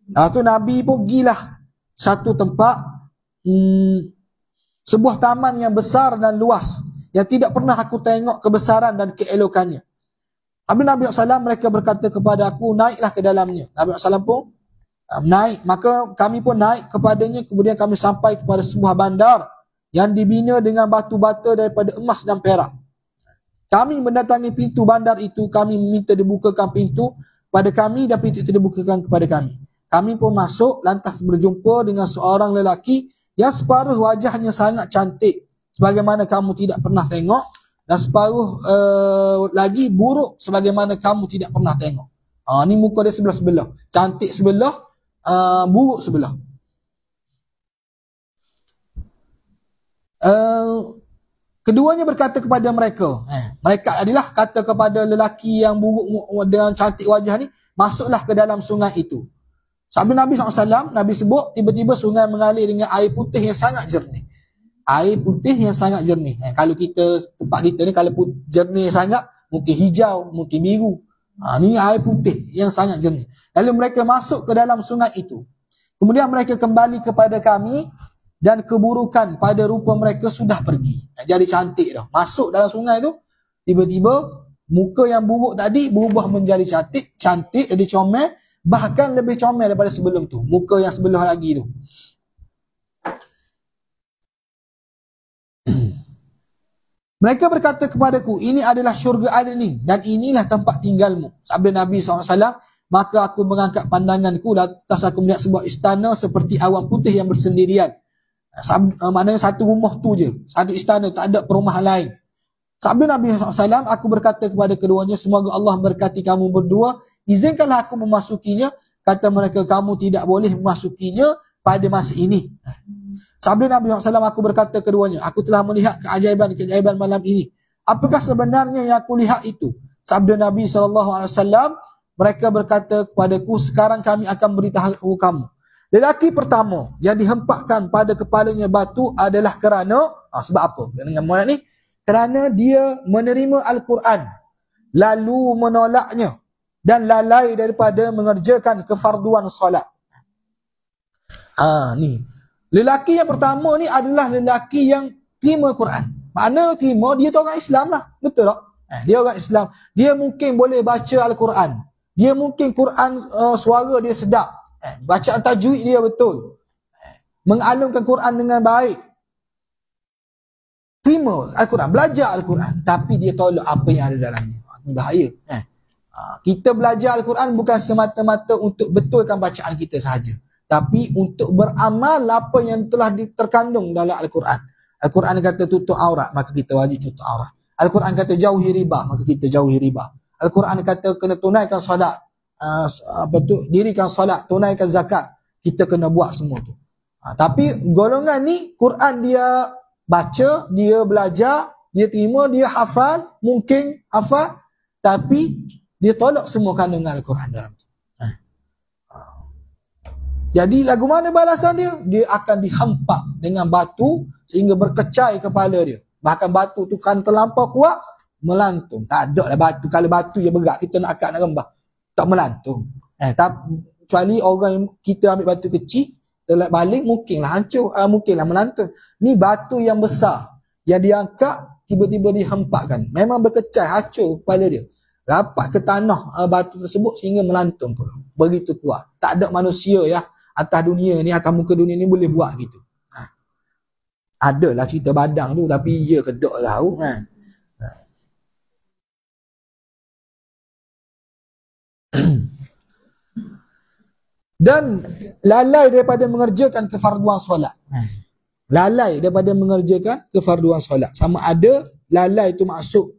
Lepas tu Nabi pun pergilah satu tempat, sebuah taman yang besar dan luas, yang tidak pernah aku tengok kebesaran dan keelokannya. Habis Nabi SAW mereka berkata kepada aku, naiklah ke dalamnya. Nabi SAW pun naik. Maka kami pun naik kepadanya. Kemudian kami sampai kepada sebuah bandar yang dibina dengan batu bata daripada emas dan perak. Kami mendatangi pintu bandar itu. Kami minta dibukakan pintu pada kami dan pintu itu dibukakan kepada kami. Kami pun masuk, lantas berjumpa dengan seorang lelaki yang separuh wajahnya sangat cantik, sebagaimana kamu tidak pernah tengok, dan separuh lagi buruk sebagaimana kamu tidak pernah tengok. Ni muka dia sebelah-sebelah. Cantik sebelah, buruk sebelah. Keduanya berkata kepada mereka, mereka adalah kata kepada lelaki yang buruk dengan cantik wajah ni, masuklah ke dalam sungai itu. Sabda Nabi SAW, Nabi sebut tiba-tiba sungai mengalir dengan air putih yang sangat jernih. Air putih yang sangat jernih. Kalau kita, tempat kita ni kalau jernih sangat, mungkin hijau, mungkin biru. Ni air putih yang sangat jernih. Lalu mereka masuk ke dalam sungai itu. Kemudian mereka kembali kepada kami dan keburukan pada rupa mereka sudah pergi. Jadi cantik dah. Masuk dalam sungai tu, tiba-tiba muka yang buruk tadi berubah menjadi cantik, jadi comel. Bahkan lebih comel daripada sebelum tu. Muka yang sebelah lagi tu. Mereka berkata kepadaku, ini adalah syurga adnin dan inilah tempat tinggalmu. Sabda Nabi SAW, maka aku mengangkat pandanganku atas aku melihat sebuah istana seperti awan putih yang bersendirian. Maknanya satu rumah tu je. Satu istana, tak ada perumahan lain. Sabda Nabi SAW, aku berkata kepada keduanya, semoga Allah berkati kamu berdua, izinkanlah aku memasukinya. Kata mereka, kamu tidak boleh memasukinya pada masa ini. Sabda Nabi SAW, aku berkata keduanya, aku telah melihat keajaiban malam ini. Apakah sebenarnya yang aku lihat itu? Sabda Nabi SAW, mereka berkata kepadaku, sekarang kami akan beritahu kamu. Lelaki pertama yang dihempakkan pada kepalanya batu adalah kerana, sebab apa? Dengan muat ni, kerana dia menerima Al-Quran, lalu menolaknya dan lalai daripada mengerjakan kefarduan solat. Ni. Lelaki yang pertama ni adalah lelaki yang terima Quran. Mana terima, dia tu orang Islam lah. Betul tak? Dia orang Islam. Dia mungkin boleh baca Al-Quran. Dia mungkin Quran, suara dia sedap. Bacaan tajwid dia betul. Mengalunkan Quran dengan baik. Terima Al-Quran, belajar Al-Quran, tapi dia tolak apa yang ada dalamnya. Ini bahaya. Kita belajar Al-Quran bukan semata-mata untuk betulkan bacaan kita sahaja, tapi untuk beramal apa yang telah terkandung dalam Al-Quran. Al-Quran kata tutup aurat, maka kita wajib tutup aurat. Al-Quran kata jauhi riba, maka kita jauhi riba. Al-Quran kata kena tunaikan solat, dirikan solat, tunaikan zakat, kita kena buat semua tu. Tapi golongan ni, Quran dia baca, dia belajar, dia terima, dia hafal, mungkin hafal, tapi dia tolak semua kandungan Al-Quran dalam tu. Jadi lagu mana balasan dia? Dia akan dihempak dengan batu sehingga berkecai kepala dia. Bahkan batu tu kan terlampau kuat, melantung. Tak ada lah batu. Kalau batu yang berat, kita nak angkat nak rembah, tak melantung. Tapi kecuali orang yang kita ambil batu kecil, telat balik, mungkinlah hancur, mungkinlah melantung. Ni batu yang besar yang diangkat, tiba-tiba dihempakkan, memang berkecai, hancur kepala dia, rapat ke tanah batu tersebut sehingga melantung pula. Begitu kuat. Tak ada manusia ya atas dunia ni, atas muka dunia ni boleh buat gitu. Adalah cerita badang tu, tapi dia kedok tahu kan. Dan lalai daripada mengerjakan kefarduan solat. Lalai daripada mengerjakan kefarduan solat. Sama ada lalai itu maksud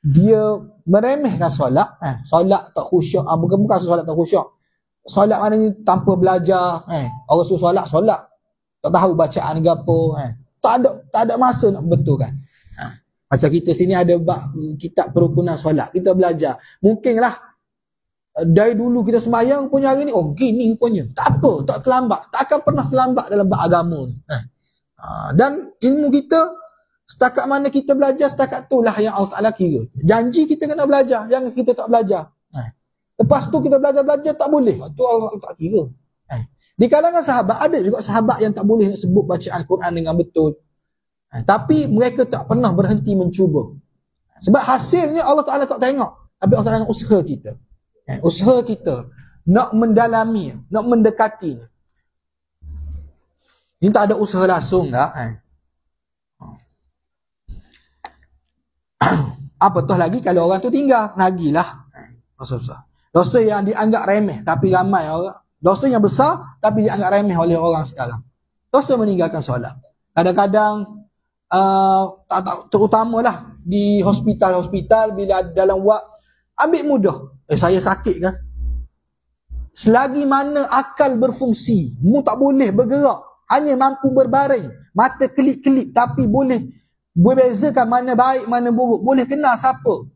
dia meremehkan solat. Solat tak khusyuk. Bukan solat tak khusyuk. Solat maknanya tanpa belajar. Orang suruh solat. Tak tahu bacaan ke apa. Tak ada masa nak betulkan. Macam kita sini ada kitab perukunan solat. Kita belajar. Mungkinlah dari dulu kita sembahyang punya hari ni, gini punya. Tak apa, tak terlambat. Tak akan pernah terlambat dalam agama ni. Dan ilmu kita, setakat mana kita belajar, setakat tu lah yang Allah Ta'ala kira. Janji kita kena belajar, jangan kita tak belajar. Lepas tu kita belajar tak boleh. Itu Allah tak kira. Di kalangan sahabat, ada juga sahabat yang tak boleh nak sebut bacaan Quran dengan betul. Tapi mereka tak pernah berhenti mencuba. Sebab hasilnya Allah Ta'ala tak tengok. Tapi Allah Ta'ala tengok usaha kita. Usaha kita nak mendalami, nak mendekati. Ini tak ada usaha langsung tak? Apatah lagi kalau orang tu tinggal, lagilah dosa-dosa. Dosa yang dianggap remeh tapi ramai orang. Dosa yang besar tapi dianggap remeh oleh orang sekarang. Dosa meninggalkan solat. Kadang-kadang terutamalah di hospital-hospital, bila dalam wad, ambil mudah. Saya sakit kan? Selagi mana akal berfungsi, mu tak boleh bergerak, hanya mampu berbaring, mata kelip-kelip, tapi boleh berbezakan mana baik, mana buruk, boleh kenal siapa,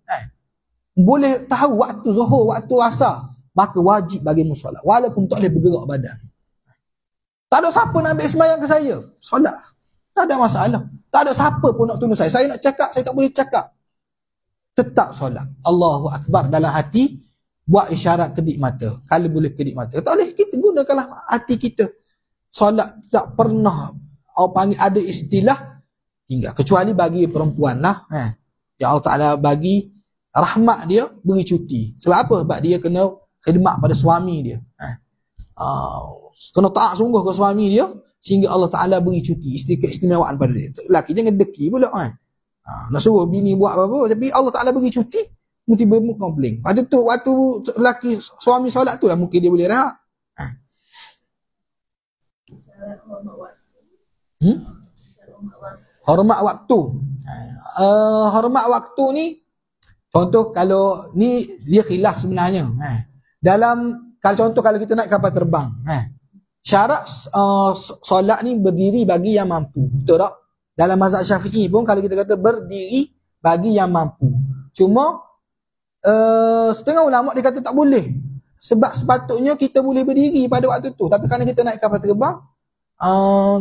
boleh tahu waktu zuhur, waktu asar, maka wajib bagimu solat walaupun tak boleh bergerak badan. Tak ada siapa nak ambil sembahyang ke saya, solat. Tak ada masalah. Tak ada siapa pun nak tolong saya. Saya nak cakap, saya tak boleh cakap. Tetap solat. Allahu Akbar dalam hati, buat isyarat kedip mata. Kalau boleh kedip mata. Tak boleh, kita gunakanlah hati kita. Solat tak pernah orang panggil ada istilah tinggal. Kecuali bagi perempuan lah. Ya Allah Ta'ala bagi rahmat dia, beri cuti. Sebab apa? Sebab dia kena khidmat pada suami dia. Kena taat sungguh ke suami dia, sehingga Allah Ta'ala beri cuti, keistimewaan pada dia. Lelaki jangan deki pula. Nak suruh bini buat apa-apa, tapi Allah Ta'ala beri cuti, tiba-tiba komplain. Waktu lelaki suami solat tu lah mungkin dia boleh rehat. Hormat waktu. Hormat waktu ni, contoh kalau ni dia khilaf sebenarnya. Kalau contoh kalau kita naik kapal terbang, syarat solat ni berdiri bagi yang mampu. Betul tak? Dalam mazhab Syafi'i pun kalau kita kata berdiri bagi yang mampu. Cuma setengah ulama dia kata tak boleh. Sebab sepatutnya kita boleh berdiri pada waktu tu. Tapi kerana kita naik kapal terbang,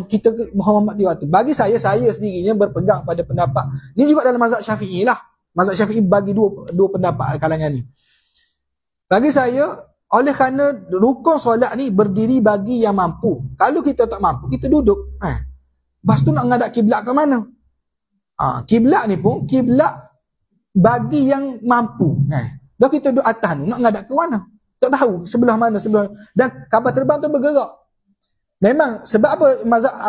kita menghormati waktu. Bagi saya sendirinya berpegang pada pendapat. Ni juga dalam mazhab Syafi'i lah. Mazhab Syafi'i bagi dua pendapat kalangan ni. Bagi saya, oleh kerana rukun solat ni berdiri bagi yang mampu. Kalau kita tak mampu, kita duduk. Lepas tu nak menghadap kiblat ke mana? Kiblat ni pun, kiblat bagi yang mampu. Dah kita duduk atas ni, nak menghadap ke mana? Tak tahu sebelah mana. Dan kapal terbang tu bergerak. Memang, sebab apa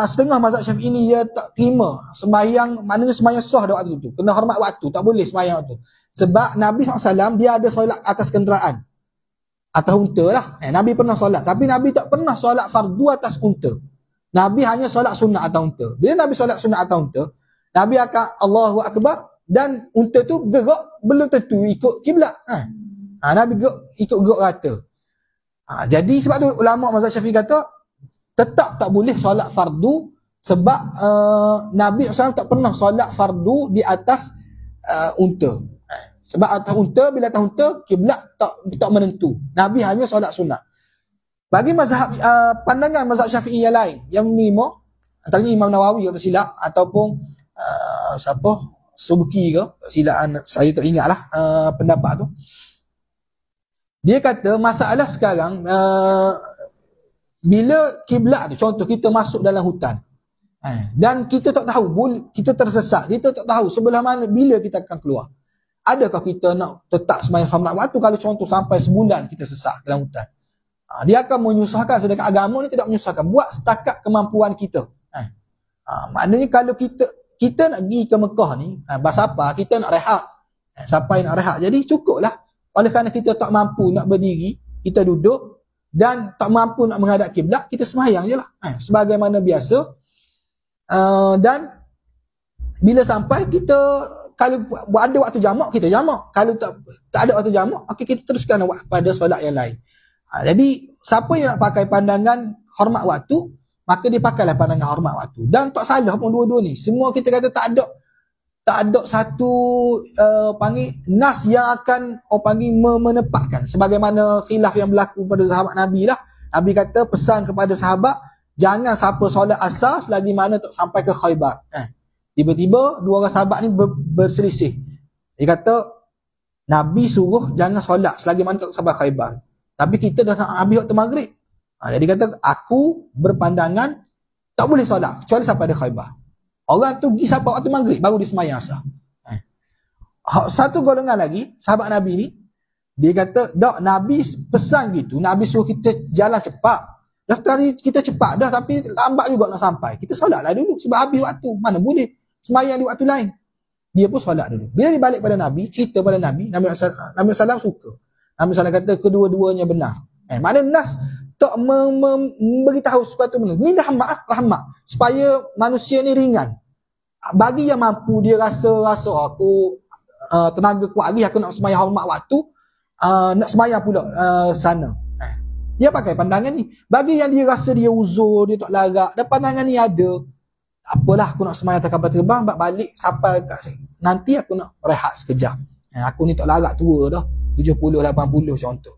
setengah mazhab Syafi'i ni dia tak terima sembahyang, maknanya sembahyang sah dah waktu tu. Kena hormat waktu, tak boleh sembahyang waktu. Sebab Nabi SAW dia ada solat atas kenderaan. Atas unta lah. Nabi pernah solat. Tapi Nabi tak pernah solat fardu atas unta. Nabi hanya solat sunat atas unta. Bila Nabi solat sunat atas unta, Nabi akan Allahu Akbar dan unta tu gerak belum tentu ikut kiblat. Nabi ikut gerak rata. Jadi sebab tu ulama mazhab Syafi'i kata tetap tak boleh solat fardu sebab Nabi SAW tak pernah solat fardu di atas unta. Sebab atas unta, bila atas unta, kiblat tak menentu. Nabi hanya solat sunat. Bagi mazhab pandangan mazhab Syafi'i yang lain, yang lima, antaranya Imam Nawawi atau silap, ataupun siapa? Subki ke? Silap, saya tak ingatlah pendapat tu. Dia kata masalah sekarang, bila kiblat tu, contoh kita masuk dalam hutan, dan kita tak tahu, kita tersesat, kita tak tahu sebelah mana, bila kita akan keluar. Adakah kita nak tetap sembahyang hormat waktu kalau contoh sampai sebulan kita sesat dalam hutan? Dia akan menyusahkan, sedangkan agama ni tidak menyusahkan. Buat setakat kemampuan kita. Maknanya kalau kita nak pergi ke Mekah ni, bahasa apa? Kita nak rehat. Sampai nak rehat. Jadi cukuplah. Oleh kerana kita tak mampu nak berdiri, kita duduk, dan tak mampu nak menghadap kiblat, kita sembahyang je lah. Sebagaimana biasa. Dan bila sampai kita, kalau ada waktu jamak, kita jamak. Kalau tak ada waktu jamak, okay, kita teruskan pada solat yang lain. Jadi, siapa yang nak pakai pandangan hormat waktu, maka dia pakailah pandangan hormat waktu. Dan tak salah pun dua-dua ni. Semua kita kata tak ada satu panggil nas yang akan panggil menepatkan. Sebagaimana khilaf yang berlaku pada sahabat Nabi lah. Nabi kata pesan kepada sahabat, jangan siapa solat asar selagi mana tak sampai ke Khaybar. Tiba-tiba dua orang sahabat ni berselisih. Dia kata Nabi suruh jangan solat selagi mana tak sampai Khaybar. Tapi kita dah nak habis waktu maghrib. Jadi kata aku berpandangan tak boleh solat kecuali sampai ada Khaybar. Orang tu pergi sampai waktu maghrib baru dia sembahyang asar. Satu golongan lagi sahabat Nabi ni, dia kata dak, Nabi pesan gitu, Nabi suruh kita jalan cepat. Dah tadi kita cepat dah tapi lambat juga nak sampai. Kita solatlah dulu sebab habis waktu. Mana boleh sembahyang di waktu lain. Dia pun solat dulu. Bila dia balik pada Nabi, cerita pada Nabi SAW suka. Nabi SAW kata kedua-duanya benar. Maknanya nas tak memberitahu sesuatu benda. Ni rahmat. Supaya manusia ni ringan. Bagi yang mampu, dia rasa aku tenaga kuat lagi, aku nak sembahyang hormat waktu, nak sembahyang pula sana. Dia pakai pandangan ni. Bagi yang dia rasa dia uzur, dia tak larat, dan pandangan ni ada, apalah aku nak sembahyang atas kapal terbang, balik sampai nanti aku nak rehat sekejap. Aku ni tak larat tua dah, 70-80 contoh.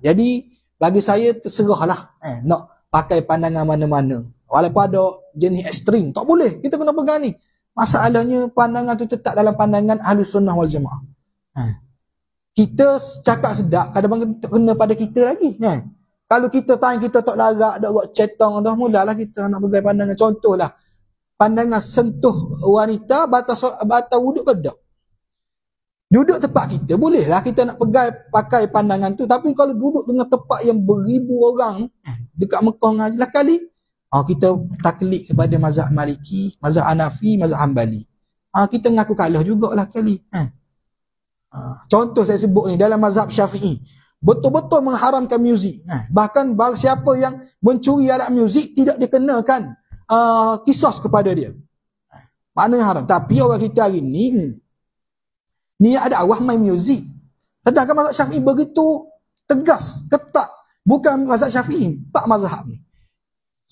Jadi bagi saya terserahlah nak pakai pandangan mana-mana. Walaupun ada jenis ekstrim, tak boleh. Kita kena pegang ni. Masalahnya pandangan tu tetap dalam pandangan Ahlus Sunnah wal Jamaah. Kita cakap sedap, kadang-kadang kena pada kita lagi. Kalau kita tanya kita tak larat, tak buat cetong, dah mulalah kita nak pegang pandangan. Contohlah, pandangan sentuh wanita batas wuduk ke tak? Duduk tempat kita, bolehlah kita nak pakai pandangan tu. Tapi kalau duduk dengan tempat yang beribu orang, dekat Mekah ngaji lah kali, kita taklid kepada mazhab Maliki, mazhab Hanafi, mazhab Hanbali. Kita ngaku kalah jugalah kali. Contoh saya sebut ni, dalam mazhab Syafi'i, betul-betul mengharamkan muzik. Bahkan siapa yang mencuri alat muzik tidak dikenakan kisos kepada dia. Maknanya haram. Tapi orang kita hari ni ada awah main muzik. Sedangkan mazhab Syafi'i begitu tegas, ketat. Bukan mazhab Syafi'i, pak mazhab ni.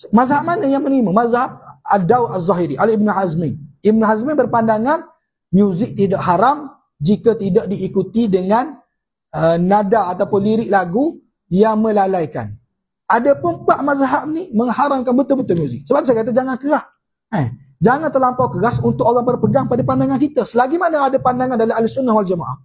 Mazhab mana yang menerima? Mazhab Ad-Daw Az-Zahiri, Ibn Hazmi. Ibn Hazmi berpandangan muzik tidak haram jika tidak diikuti dengan nada ataupun lirik lagu yang melalaikan. Adapun pak mazhab ni mengharamkan betul-betul muzik. Sebab saya kata jangan keras. Jangan terlampau keras untuk orang berpegang pada pandangan kita. Selagi mana ada pandangan dalam Ahlus Sunnah wal Jamaah,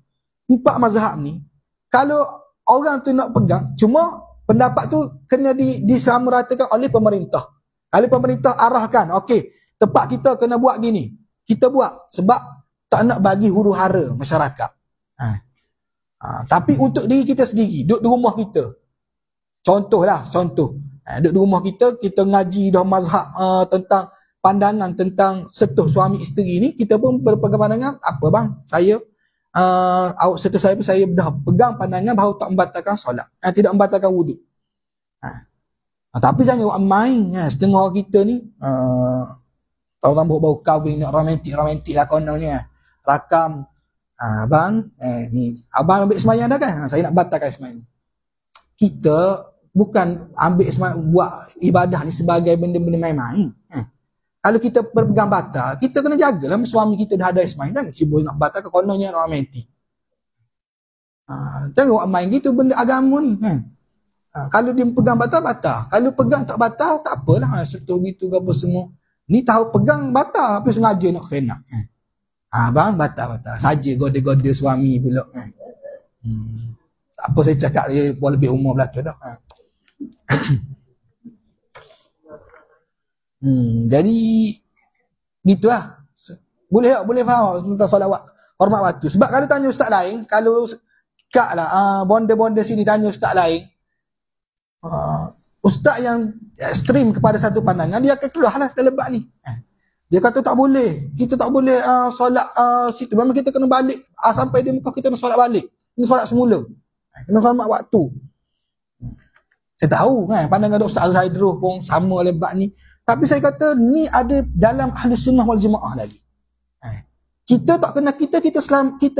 empat mazhab ni, kalau orang tu nak pegang, cuma pendapat tu kena disamaratakan oleh pemerintah. Kalau pemerintah arahkan, okey, tempat kita kena buat gini, kita buat. Sebab tak nak bagi huru hara masyarakat. Tapi untuk diri kita sendiri, duduk di rumah kita. Contoh. Duduk di rumah kita, kita ngaji dah mazhab tentang pandangan tentang setuh suami isteri ni, kita pun berpegang pandangan, apa bang, saya setuh saya pun saya dah pegang pandangan bahawa tak membatalkan solat, tidak membatalkan wuduk. Tapi jangan buat main. Setengah orang kita ni orang baru kahwin nak romantik lah kononnya, rakam abang ni abang ambil semayang dah kan, saya nak batalkan semayang. Kita bukan ambil semayang, buat ibadah ni sebagai benda-benda main-main. Kalau kita berpegang batal, kita kena jagalah suami kita dah ada ismail, jangan cuba nak batal ke kononnya nak romantik. Jangan buat main gitu benda agama ni. Kalau dia pegang batal. Kalau pegang tak batal, tak apalah. Setuh gitu ke apa semua. Ni tahu pegang batal, tapi sengaja nak kena. Bang, batal. Saja goda-goda suami pula. Tak apa saya cakap dia lebih umur belakang dah. Jadi gitulah. Boleh faham tentang solawat hormat waktu. Sebab kalau tanya ustaz lain, kalau kak lah bonda-bonda sini tanya ustaz lain, ustaz yang ekstrim kepada satu pandangan, dia akan keluar lah dalam bab ni. Dia kata tak boleh, kita tak boleh solat situ, memang kita kena balik sampai di Mekah, kita kena solat balik, kena solat semula, kena hormat waktu. Saya tahu kan pandangan Ustaz Azhar Idrus pun sama dalam bab ni. Tapi saya kata ni ada dalam Ahlus Sunnah wal Jamaah lagi. Kita tak kena kita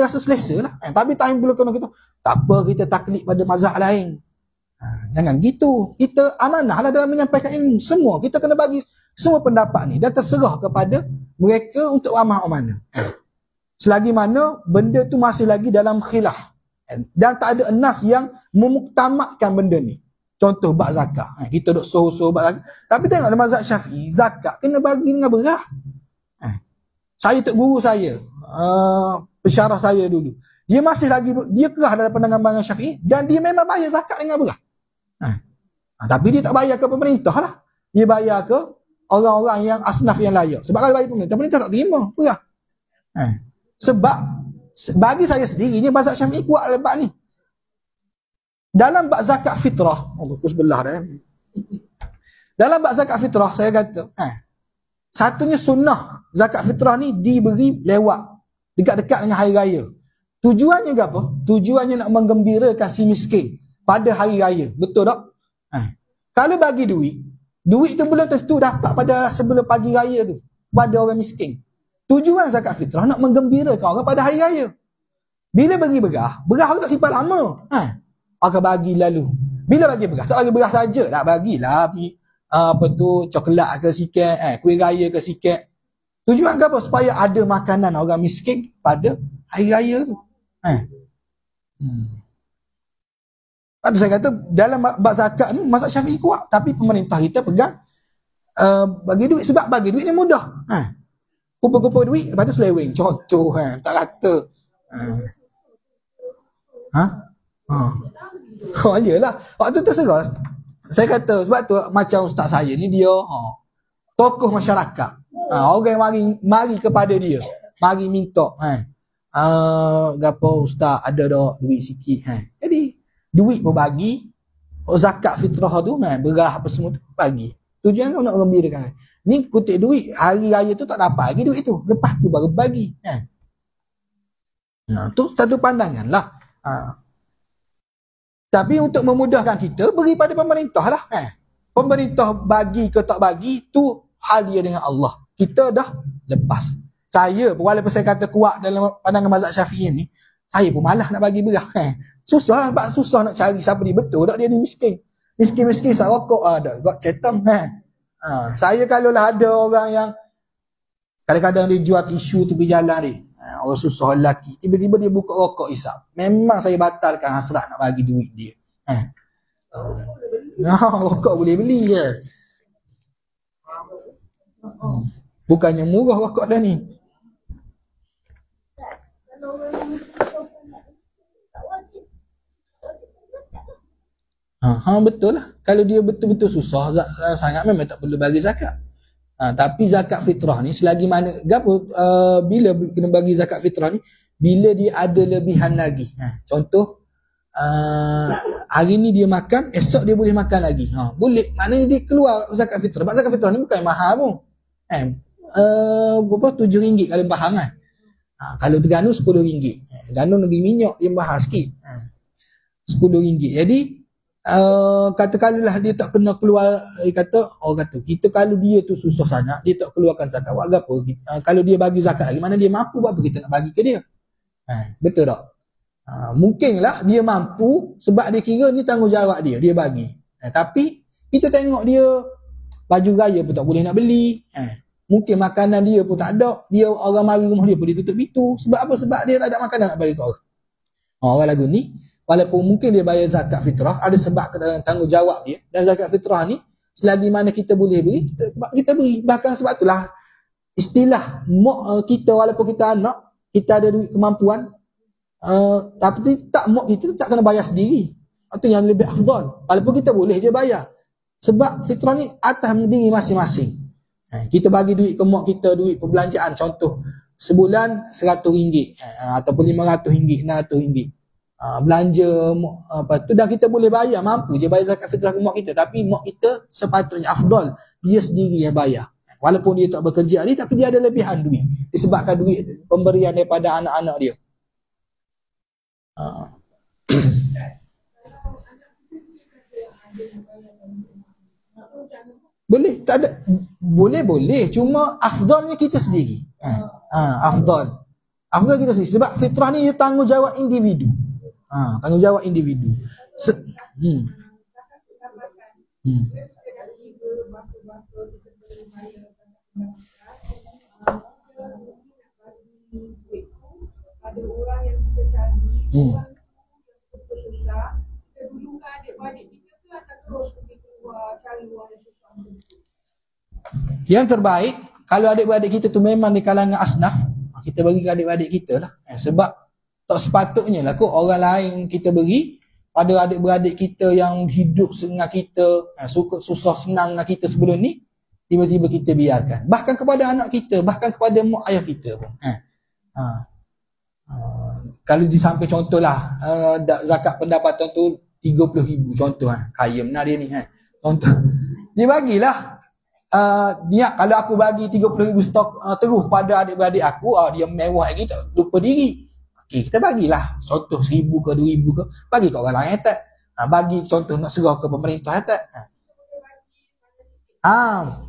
rasa selesa lah. Tapi time bila kena kita, tak apa kita taklid pada mazhab lain. Jangan gitu. Kita amanah lah dalam menyampaikan ilmu. Semua kita kena bagi semua pendapat ni dan terserah kepada mereka untuk amal mana. Selagi mana benda tu masih lagi dalam khilaf dan tak ada nas yang memuktamadkan benda ni. Contoh bab zakat. Kita duk suruh bab zakat. Tapi tengok dalam mazhab Syafi'i, zakat kena bagi dengan berah. Saya tok guru saya, pensyarah saya dulu. Dia masih lagi, dia kerah dalam pandangan Syafi'i dan dia memang bayar zakat dengan berah. Tapi dia tak bayar ke pemerintah lah. Dia bayar ke orang-orang yang asnaf yang layak. Sebab kalau bayar pemerintah tak terima berah. Sebab bagi saya sendiri ni mazhab Syafi'i kuat dalam bab ni. Dalam bab zakat fitrah, Allah sebelah dah. Dalam bab zakat fitrah saya kata, satunya sunnah zakat fitrah ni diberi lewat dekat-dekat dengan hari raya. Tujuannya ke apa? Tujuannya nak menggembirakan si miskin pada hari raya. Betul tak? Kalau bagi duit tu belum tentu dapat pada sebelum pagi raya tu pada orang miskin. Tujuan zakat fitrah nak menggembirakan orang pada hari raya. Bila bagi berah tu tak simpan lama. Akan bagi lalu. Bila bagi berah, tak bagi berah saja, tak bagilah coklat ke sikit, kuih raya ke sikit. Tujuan ke apa? Supaya ada makanan orang miskin pada hari raya tu. Lepas tu saya kata dalam bab zakat ni mazhab Syafi'i kuat, tapi pemerintah kita pegang bagi duit, sebab bagi duit ni mudah. Kumpul-kumpul duit, lepas tu seleweng. Contoh tak kata. Yelah. Waktu terserah. Saya kata sebab tu macam ustaz saya ni dia tokoh masyarakat. Orang yang mari kepada dia, mari minta gapo ustaz ada dak duit sikit jadi duit pun bagi, zakat fitrah tu beras apa semua tu bagi. Tujuan kan nak gembirakan. Ni kutip duit hari raya tu tak dapat lagi duit tu, lepas tu baru bagi. Tu satu pandangan lah. Tapi untuk memudahkan kita, beri pada pemerintah lah. Pemerintah bagi ke tak bagi, tu hal dia dengan Allah. Kita dah lepas. Saya, walaupun saya kata kuat dalam pandangan mazhab Syafi'i ni, saya pun malah nak bagi beras. Susah, sebab susah nak cari siapa ni betul tak dia ni miskin. Miskin-miskin sat rokok, dah got cetam. Saya kalau lah ada orang yang kadang-kadang dia jual tisu tepi jalan ni, orang susah lelaki, tiba-tiba dia buka rokok isap, memang saya batalkan hasrat nak bagi duit dia. Rokok boleh beli je. Bukannya murah rokok dah ni. Betul lah. Kalau dia betul-betul susah sangat, memang tak perlu bagi zakat. Tapi zakat fitrah ni selagi mana bila kena bagi zakat fitrah ni, bila dia ada lebihan lagi. Contoh hari ni dia makan, esok dia boleh makan lagi. Boleh, maknanya dia keluar zakat fitrah. Sebab zakat fitrah ni bukan mahal pun. Berapa RM7 kalau bahang kan. Kalau Terengganu RM10. Terengganu negeri minyak dia mahal sikit. RM10. Jadi katakanlah dia tak kena keluar, orang kata kita kalau dia tu susah sangat dia tak keluarkan zakat, buat apa? Kalau dia bagi zakat lagi, mana dia mampu, buat apa kita nak bagi ke dia? Betul tak? Mungkinlah dia mampu sebab dia kira ni tanggungjawab dia bagi. Tapi kita tengok dia baju raya pun tak boleh nak beli. Mungkin makanan dia pun tak ada. Dia orang mari rumah dia pun dia tutup pintu. Sebab apa? Sebab dia tak ada makanan nak bagi ke orang. Orang lagu ni, walaupun mungkin dia bayar zakat fitrah, ada sebab dalam tanggungjawab dia. Dan zakat fitrah ni, selagi mana kita boleh beri, kita beri. Bahkan sebab itulah istilah kita, walaupun kita anak, kita ada duit kemampuan, tapi tak kita tak kena bayar sendiri. Itu yang lebih afdal. Walaupun kita boleh je bayar. Sebab fitrah ni atas diri masing-masing. Kita bagi duit ke mak kita, duit perbelanjaan, contoh sebulan RM100 ataupun RM500, RM600. Belanja apa tu, dan kita boleh bayar, mampu je bayar zakat fitrah ke mak kita. Tapi mak kita sepatutnya afdal dia sendiri yang bayar. Walaupun dia tak bekerja ni, tapi dia ada lebihan duit disebabkan duit pemberian daripada anak-anak dia. Boleh, tak ada. Boleh. Cuma afdalnya kita sendiri. Afdal kita sendiri. Sebab fitrah ni dia tanggungjawab individu. Tanggungjawab individu. Ada orang yang kita cari, orang yang susah, kita dulukan adik-adik kita tu akan terus pergi keluar cari orang yang susah. Yang terbaik, kalau adik-beradik kita tu memang di kalangan asnaf, kita bagi ke adik-beradik kita lah. Sebab tak sepatutnya lah kot orang lain kita beri pada adik-beradik kita yang hidup dengan kita, suka susah senang dengan kita sebelum ni, tiba-tiba kita biarkan. Bahkan kepada anak kita, bahkan kepada mak ayah kita pun. Kalau disampai contohlah zakat pendapatan tu 30,000 contoh, kaya benar dia ni, contoh dia bagilah niat, kalau aku bagi 30,000 stok terus pada adik-beradik aku, dia mewah lagi, tak lupa diri. Okey, kita bagilah contoh 1,000 ke 2,000 ke, bagi ke orang lain tak. Bagi contoh nak serah ke pemerintah tak.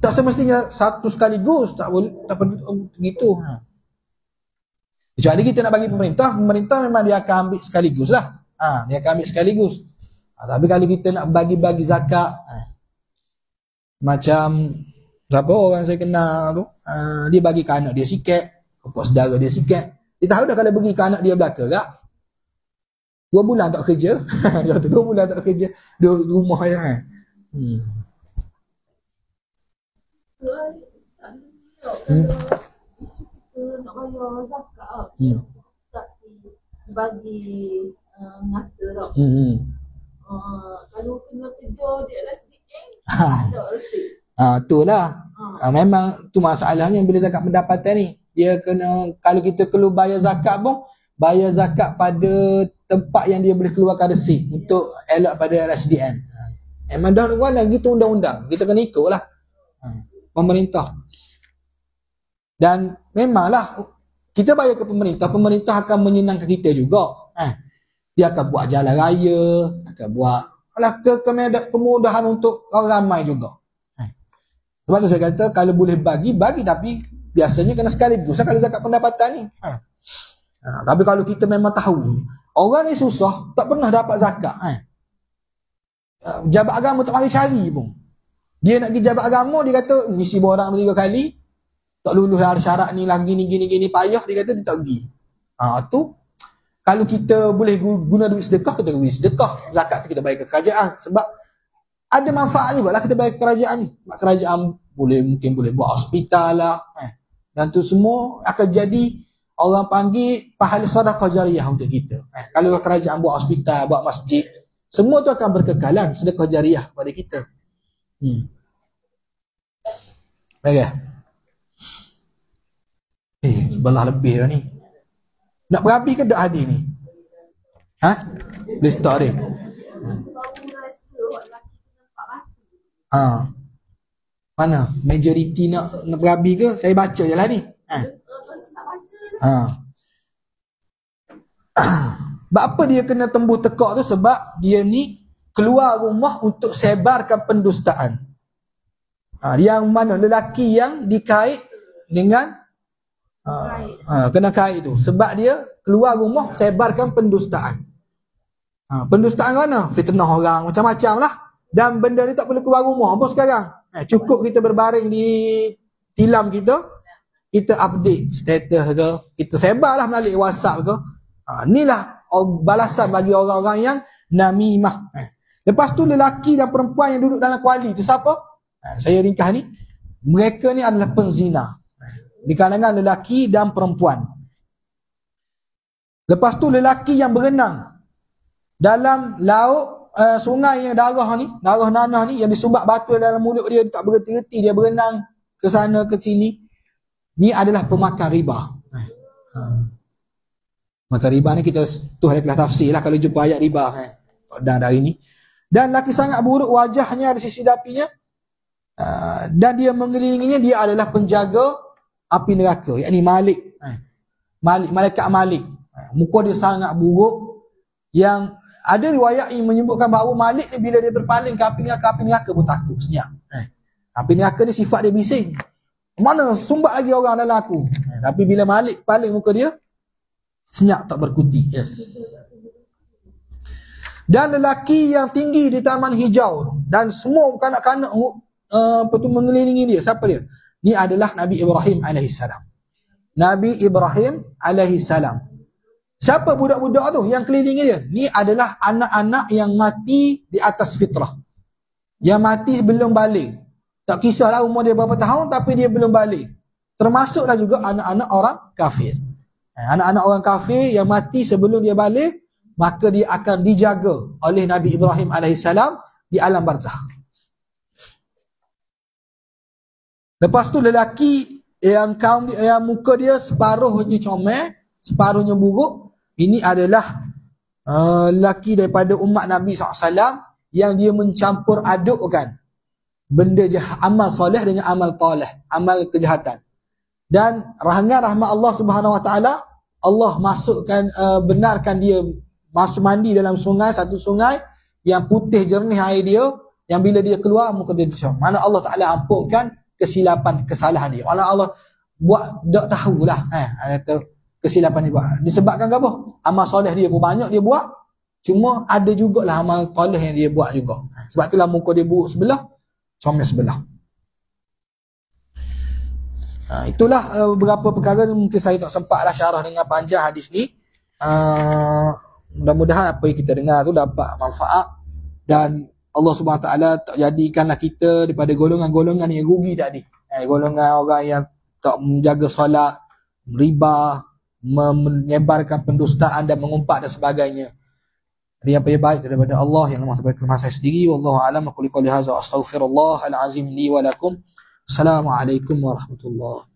Tak semestinya satu sekaligus, tak boleh, tak perlu begitu. Kecuali kita nak bagi pemerintah memang dia akan ambil sekaligus lah. Dia akan ambil sekaligus. Tapi kalau kita nak bagi-bagi zakat, macam siapa orang saya kenal tu, dia bagi ke anak dia sikit, kepada saudara dia sikit. Dia tahu dah kalau bagi ke anak dia belaka tak? 2 bulan tak kerja. 2 bulan tak kerja, duduk rumah je kan. Nak bayar zakat tak dibagi ngata tak. Kalau kena kerja di LSDN tak resip. Itulah. Memang tu masalahnya bila zakat pendapatan ni. Dia kena, kalau kita perlu bayar zakat pun, bayar zakat pada tempat yang dia boleh keluarkan resip untuk elak pada LSDN. Memang dah gitu undang-undang. Kita kena ikutlah pemerintah. Dan memanglah kita bayar ke pemerintah, pemerintah akan menyenangkan kita juga. Dia akan buat jalan raya, akan buat kemudahan untuk orang ramai juga. Sebab tu saya kata kalau boleh bagi tapi biasanya kena sekaligus kalau zakat pendapatan ni. Tapi kalau kita memang tahu orang ni susah, tak pernah dapat zakat. Jabat agama tak mari cari pun. Dia nak pergi jabat agama, dia kata misi borang 3 kali, tak lulus syarat ni lah, gini payah, dia kata dia tak pergi. Tu kalau kita boleh guna duit sedekah, kita guna duit sedekah. Zakat tu kita bayar ke kerajaan. Sebab ada manfaat juga lah kita bayar ke kerajaan ni. Sebab kerajaan mungkin boleh buat hospital lah. Dan tu semua akan jadi orang panggil pahala sedekah jariah untuk kita. Kalau kerajaan buat hospital, buat masjid, semua tu akan berkekalan sedekah jariah pada kita. Baik. Sebelah lebih dah ni. Nak berabi ke tak hadir ni? Boleh start dia. Mana? Majoriti nak berabi ke? Saya baca je lah ni. Sebab apa dia kena tembus tekak tu? Sebab dia ni keluar rumah untuk sebarkan pendustaan. Yang mana lelaki yang dikait dengan kena kait tu. Sebab dia keluar rumah sebarkan pendustaan. Pendustaan mana? Fitnah orang macam-macam lah. Dan benda ni tak perlu keluar rumah pun sekarang. Cukup kita berbaring di tilam kita, kita update status ke, kita sebarlah melalui WhatsApp ke. Inilah balasan bagi orang-orang yang namimah. Lepas tu lelaki dan perempuan yang duduk dalam kuali tu siapa? Saya ringkas ni. Mereka ni adalah penzina. Di kalangan lelaki dan perempuan. Lepas tu lelaki yang berenang dalam laut, sungai yang darah nanah ni, yang disumbat batu dalam mulut dia, tak berhenti-henti, dia berenang ke sana ke sini. Ni adalah pemakan riba. Makan riba ni kita tu ada kelas tafsir lah kalau jumpa ayat riba dan dari ni. Dan laki sangat buruk wajahnya, ada sisi dapinya, dan dia mengelilinginya, dia adalah penjaga api neraka, yakni malaikat Malik. Muka dia sangat buruk, yang ada riwayat yang menyebutkan bahawa Malik ni bila dia berpaling ke api neraka pun takut, senyap. Api neraka ni sifat dia bising. Mana sumbat lagi orang dalam aku. Tapi bila Malik paling muka dia, senyap, tak berkutik. Dan lelaki yang tinggi di taman hijau, dan semua kanak-kanak mengelilingi dia. Siapa dia? Ni adalah Nabi Ibrahim alaihissalam. Nabi Ibrahim alaihissalam. Siapa budak-budak tu yang kelilingi dia? Ni adalah anak-anak yang mati di atas fitrah. Yang mati belum balik. Tak kisahlah umur dia berapa tahun, tapi dia belum balik. Termasuklah juga anak-anak orang kafir. Anak-anak orang kafir yang mati sebelum dia balik, maka dia akan dijaga oleh Nabi Ibrahim alaihissalam di alam barzakh. Lepas tu lelaki yang muka dia separuhnya comel, separuhnya buruk. Ini adalah lelaki daripada umat Nabi SAW yang dia mencampur adukkan benda amal soleh dengan amal taleh, amal kejahatan. Dan rahmat Allah Subhanahu Wa Taala, Allah masukkan, benarkan dia masuk mandi dalam sungai, satu sungai yang putih jernih air dia, yang bila dia keluar muka dia disyam. Mana Allah Taala ampunkan kesilapan, kesalahan dia. Allah buat tak tahulah kesilapan dia buat. Disebabkan apa? Amal soleh dia pun banyak dia buat, cuma ada jugalah amal taleh yang dia buat juga. Sebab itulah muka dia buruk sebelah, comel sebelah. Itulah beberapa perkara mungkin saya tak sempatlah syarah dengan panjang hadis ni. Mudah-mudahan apa yang kita dengar tu dapat manfaat, dan Allah Subhanahu Taala tak jadikanlah kita daripada golongan-golongan yang rugi tadi. Golongan orang yang tak menjaga solat, riba, menyebarkan pendustaan dan mengumpat dan sebagainya. Jadi yang paling baik daripada Allah yang Maha berkelmahan saya sendiri. Wallahu a'lam. Aku qouli hadza astaghfirullah al-azim li wa lakum. Assalamualaikum warahmatullahi